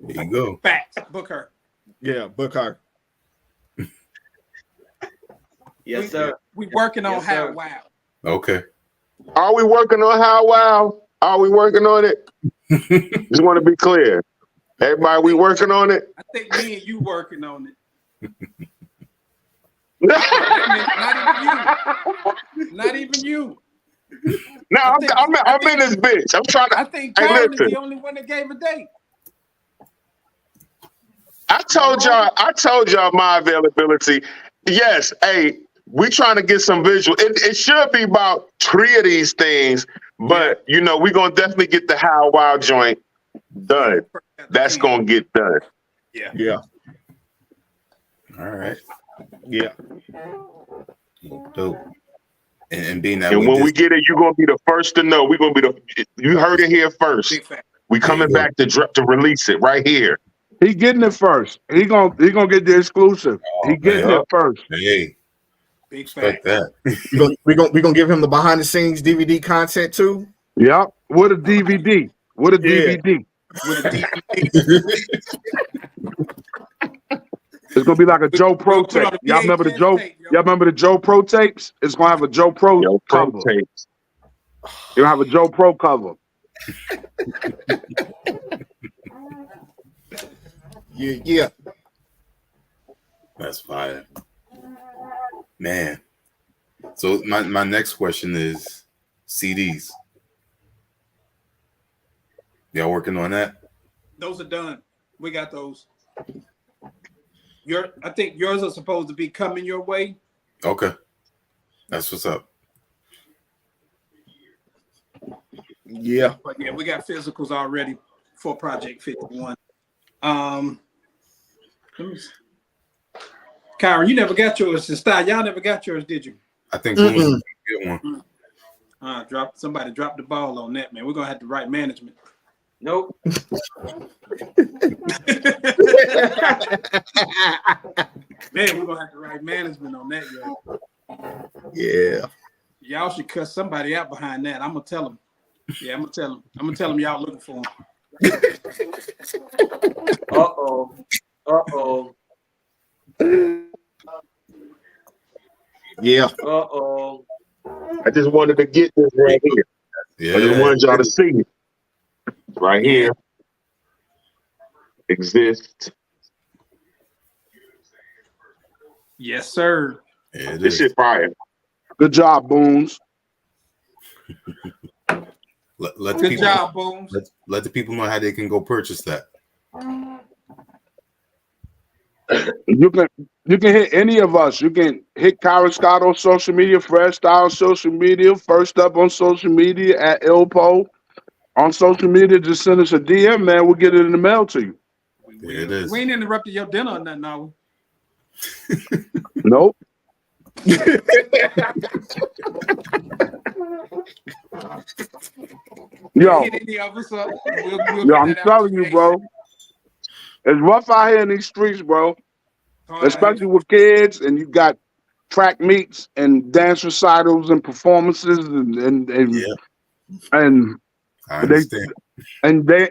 There you go.
Facts. Book her.
Yeah, book her.
Yes, sir.
We working on
Yes,
How
sir.
Wow.
Okay.
Are we working on How Wow? Are we working on it? Just want to be clear. Everybody, we working on it?
I think me and you working on it.
No,
Not even you.
I'm in this bitch. I'm trying to.
I think
Hey,
Kyran is
listen.
the only one that gave a date.
I told y'all my availability. Yes, hey, we trying to get some visual. It should be about 3 of these things, but we're gonna definitely get the How Wow joint done. That's gonna get done.
Yeah.
All right.
Yeah.
Dope. And being that,
And when we get it, you're gonna be the first to know. We're gonna be you heard it here first.
Big fact.
We coming back to release it right here.
He getting it first. He gonna get the exclusive. He getting it first.
Hey,
Big
expect
fact.
that.
We gonna give him the behind the scenes DVD content too.
Yep. With a DVD. With a DVD.
With a DVD.
It's gonna be like a Joe Pro
Put on
tape.
a
Y'all remember the
VHS
Joe?
tape, yo.
Y'all remember the Joe Pro tapes? It's gonna have a Joe Pro cover.
Tapes.
You'll have a Joe Pro cover.
Yeah.
That's fire, man. So my next question is CDs. Y'all working on that?
Those are done. We got those. I think yours are supposed to be coming your way.
Okay, that's what's up.
Yeah.
But yeah, we got physicals already for Project 51. Let me see. Kyran, you never got yours. Style, y'all never got yours, did you?
I think Boones get one.
Somebody dropped the ball on that, man. We're gonna have to write management.
Nope.
Man, we're gonna have to write management on that, yo.
Yeah.
Y'all should cut somebody out behind that. I'm gonna tell them. Yeah, I'm gonna tell them y'all looking for them.
Uh-oh.
Yeah.
Uh-oh.
I just wanted to get this right here.
Yeah.
I just wanted y'all to see it. Right here. Exist.
Yes, sir.
Yeah,
This shit fire.
Good job, Boones.
Let the
Good
people,
job, Boones.
let the people know how they can go purchase that.
You can hit any of us. You can hit Kyran Scott on social media, Fredstuy on social media, First Up on social media, at Illpo on social media. Just send us a DM, man. We'll get it in the mail to you.
There it is.
We ain't interrupted your dinner or nothing, are we?
Nope. Yo,
Hit any of us up. We'll
yo,
get
I'm
that out
telling you,
today.
bro. It's rough out here in these streets, bro. Especially with kids, and you got track meets and dance recitals and performances, and
Yeah,
and
I
they
understand.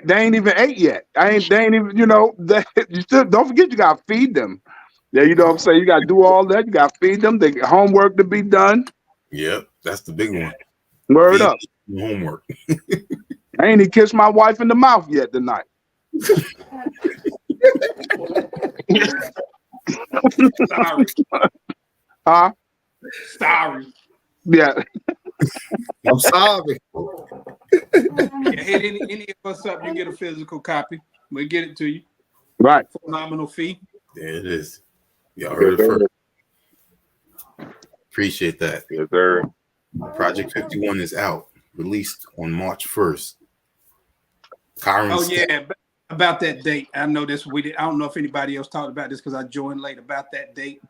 they ain't even ate yet. They ain't even, you still don't forget you gotta feed them. Yeah, you know what I'm saying? You gotta do all that, you gotta feed them, they get homework to be done.
Yep, that's the big one.
Word
Feed
up.
homework.
I ain't even kissed my wife in the mouth yet tonight.
Sorry.
Huh?
Sorry.
Yeah.
I'm sorry.
Yeah, hit any of us up, you get a physical copy. We'll get it to you.
Right.
For a nominal fee.
There it is. Y'all heard it first. Appreciate that.
Yes, sir.
Project 51 is out, released on March 1st. Kyran
Oh
Scott.
yeah, about that date. I know this. I don't know if anybody else talked about this because I joined late. About that date,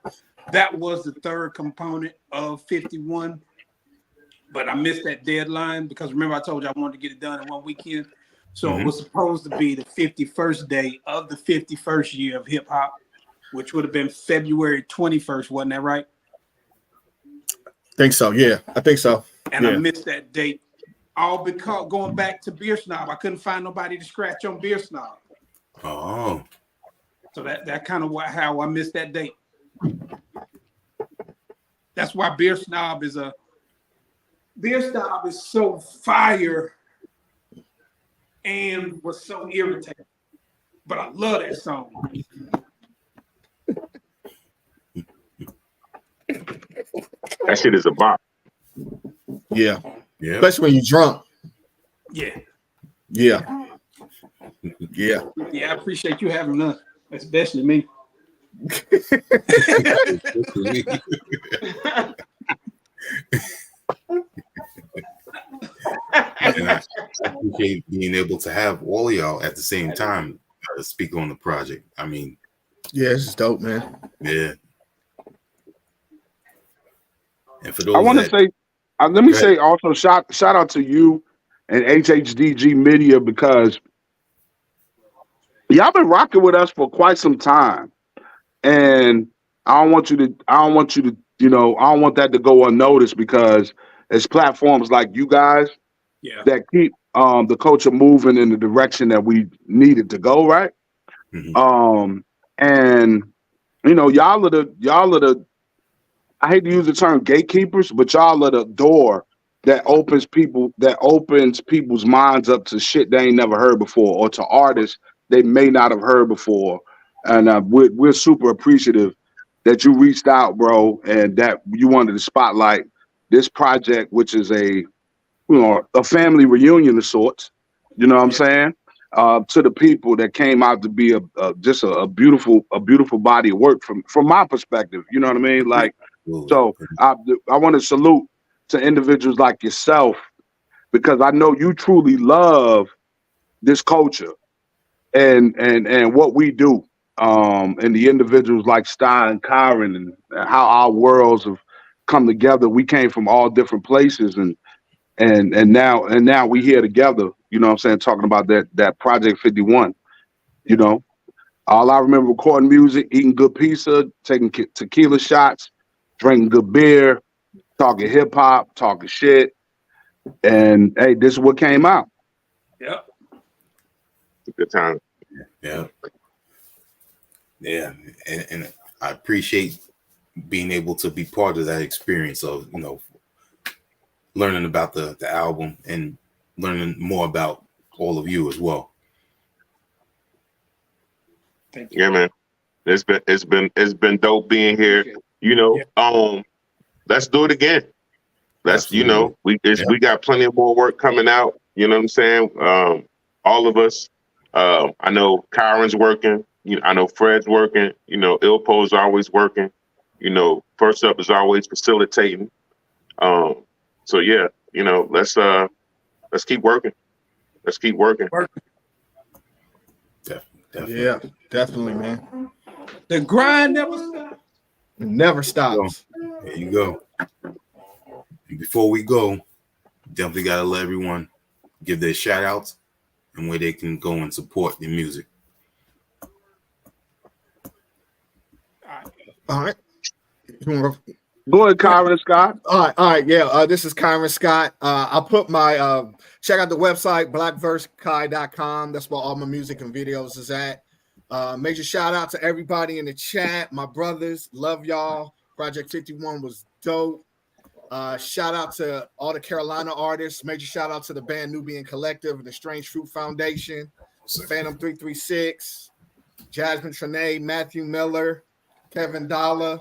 that was the third component of 51, but I missed that deadline because remember I told you I wanted to get it done in one weekend. So it was supposed to be the 51st day of the 51st year of hip hop, which would have been February 21st, wasn't that right?
Think so. Yeah, I think so.
And I missed that date. All because going back to Beer Snob, I couldn't find nobody to scratch on Beer Snob.
Oh,
So that kind of how I missed that date. That's why Beer Snob is so fire and was so irritating. But I love that song.
That shit is a bop.
Yeah.
yeah.
Especially when you're drunk.
Yeah.
Yeah. Yeah.
Yeah, I appreciate you having us, especially me.
And I appreciate being able to have all of y'all at the same time speak on the project. I mean,
Yeah, this is dope, man.
yeah. And for those
I want to say, let me say also shout out to you and HHDG Media because y'all been rocking with us for quite some time, and I don't want that to go unnoticed because it's platforms like you guys that keep the culture moving in the direction that we needed to go, right?
Mhm.
And y'all are the I hate to use the term gatekeepers, but y'all are the door that opens people's minds up to shit they ain't never heard before, or to artists they may not have heard before. And we're super appreciative that you reached out, bro, and that you wanted to spotlight this project, which is a family reunion of sorts. You know what I'm saying? To the people that came out to be just a beautiful body of work from my perspective. You know what I mean? Like. So I want to salute to individuals like yourself because I know you truly love this culture and what we do. and the individuals like Sty and Kyran, and how our worlds have come together. We came from all different places, and now we here together. You know what I'm saying? Talking about that Project 51. You know, all I remember recording music, eating good pizza, taking tequila shots, drinking good beer, talking hip hop, talking shit, and hey, this is what came out.
Yep.
Good time.
Yeah. Yeah. And I appreciate being able to be part of that experience of, you know, learning about the album and learning more about all of you as well.
Thank you.
Yeah, man. It's been dope being here. You know, let's do it again. Let's,
Absolutely.
you know, we got plenty of more work coming out. You know what I'm saying? All of us. I know Kyran's working. You know, I know Fred's working. You know, Illpo's always working. You know, First Up is always facilitating. So yeah, you know, let's keep working. Let's keep working.
Definitely.
Yeah, definitely, man.
The grind never stops.
Never stops.
There you go. And before we go, definitely got to let everyone give their shout outs and where they can go and support the music.
All right.
Go ahead, Kyran Scott.
All right, yeah. This is Kyran Scott. I'll put my check out the website, blackversekai.com. That's where all my music and videos is at. Major shout out to everybody in the chat, my brothers. Love y'all. Project 51 was dope. Shout out to all the Carolina artists. Major shout out to the band Nubian Collective and the Strange Fruit Foundation, Phantom 336, Jasmine Trene, Matthew Miller, Kevin Dollar,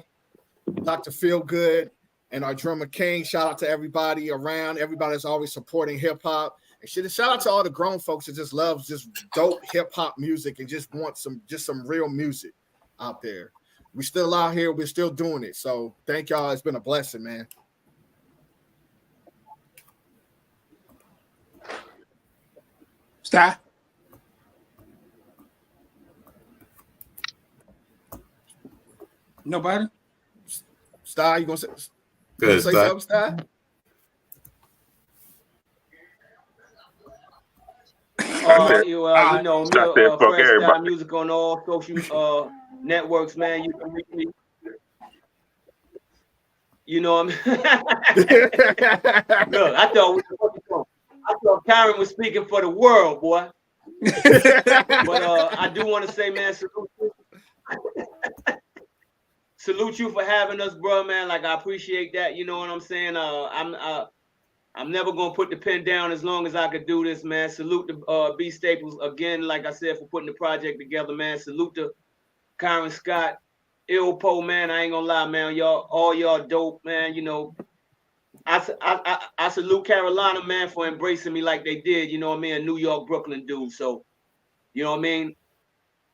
Dr. Feelgood, and our drummer King. Shout out to everybody around, everybody that's always supporting hip hop. And shout out to all the grown folks that just loves just dope hip hop music and just want some real music out there. We're still out here, we're still doing it. So thank y'all. It's been a blessing, man.
Sty. Nobody?
Sty, you gonna say,
Good,
say
Sty.
something, Sty?
You know, Fredstuy music on all social networks, man. You can reach me. You know what I mean? Look, I thought Kyran was speaking for the world, boy. But I do want to say, man, salute you for having us, bro, man. Like, I appreciate that. You know what I'm saying? I'm never gonna put the pen down as long as I could do this, man. Salute to B Staples again, like I said, for putting the project together, man. Salute to Kyran Scott, Illpo, man. I ain't gonna lie, man. All y'all dope, man. You know, I salute Carolina, man, for embracing me like they did. You know what I mean? A New York, Brooklyn dude. So, you know what I mean?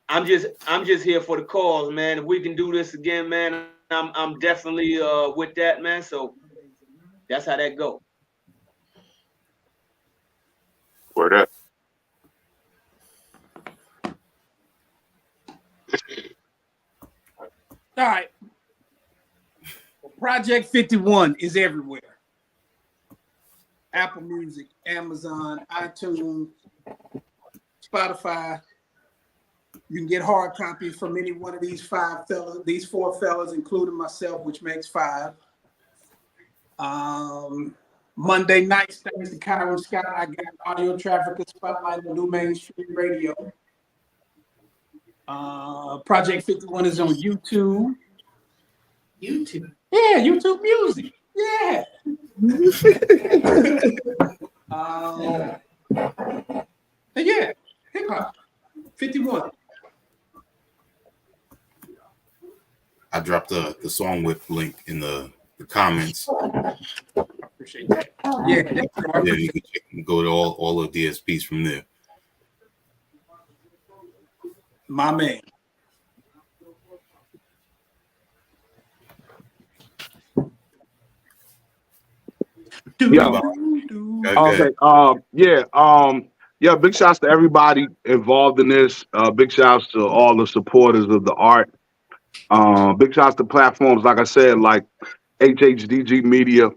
I'm just here for the cause, man. If we can do this again, man, I'm definitely with that, man. So that's how that go.
Word up.
All right. Project 51 is everywhere. Apple Music, Amazon, iTunes, Spotify. You can get hard copies from any one of these four fellas, including myself, which makes 5. Monday nights, thanks to Kyran Scott, I got Audio Trafficker Spotlight on New Mainstream Radio. Project 51 is on YouTube.
YouTube.
Yeah, YouTube Music. Yeah. Yeah, hip hop. 51.
I dropped the song whip link in the comments.
Appreciate that. Yeah,
Yeah, you can check and go to all of DSPs from there.
my man.
Yeah. Okay. Yeah, big shouts to everybody involved in this. Big shouts to all the supporters of the art. Big shouts to platforms, like I said, like HHDG Media,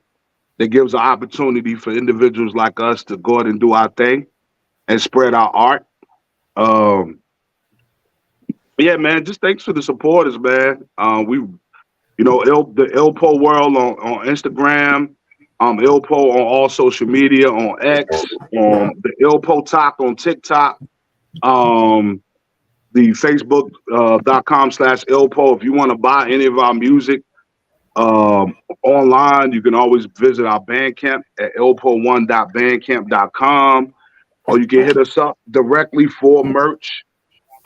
that gives an opportunity for individuals like us to go ahead and do our thing and spread our art. Yeah, man, just thanks for the supporters, man. The Illpo world on Instagram, Illpo on all social media, on X, the Illpo Talk on TikTok, the Facebook.com/Illpo. If you want to buy any of our music online, you can always visit our Bandcamp at illpo1.bandcamp.com, or you can hit us up directly for merch.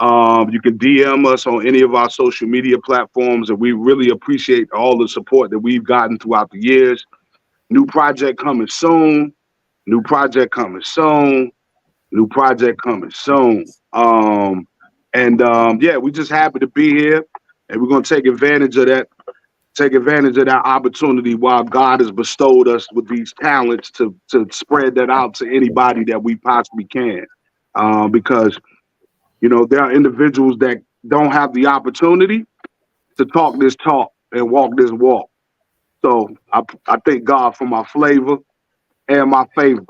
You can DM us on any of our social media platforms, and we really appreciate all the support that we've gotten throughout the years. New project coming soon. New project coming soon. New project coming soon. Yeah, we just happy to be here, and we're gonna take advantage of that. Take advantage of that opportunity while God has bestowed us with these talents to spread that out to anybody that we possibly can, because there are individuals that don't have the opportunity to talk this talk and walk this walk. So I thank God for my flavor and my favor.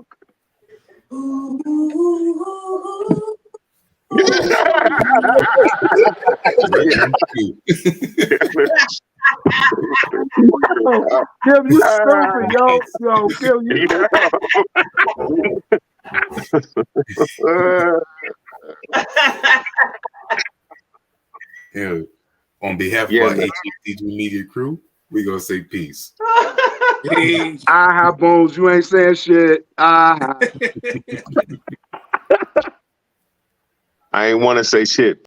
Kim, you stupid, yo. Yo, Kim, you.
Yeah. On behalf of our HHDG Media crew, we gonna say peace.
I have bones. You ain't saying shit.
I ain't want to say shit.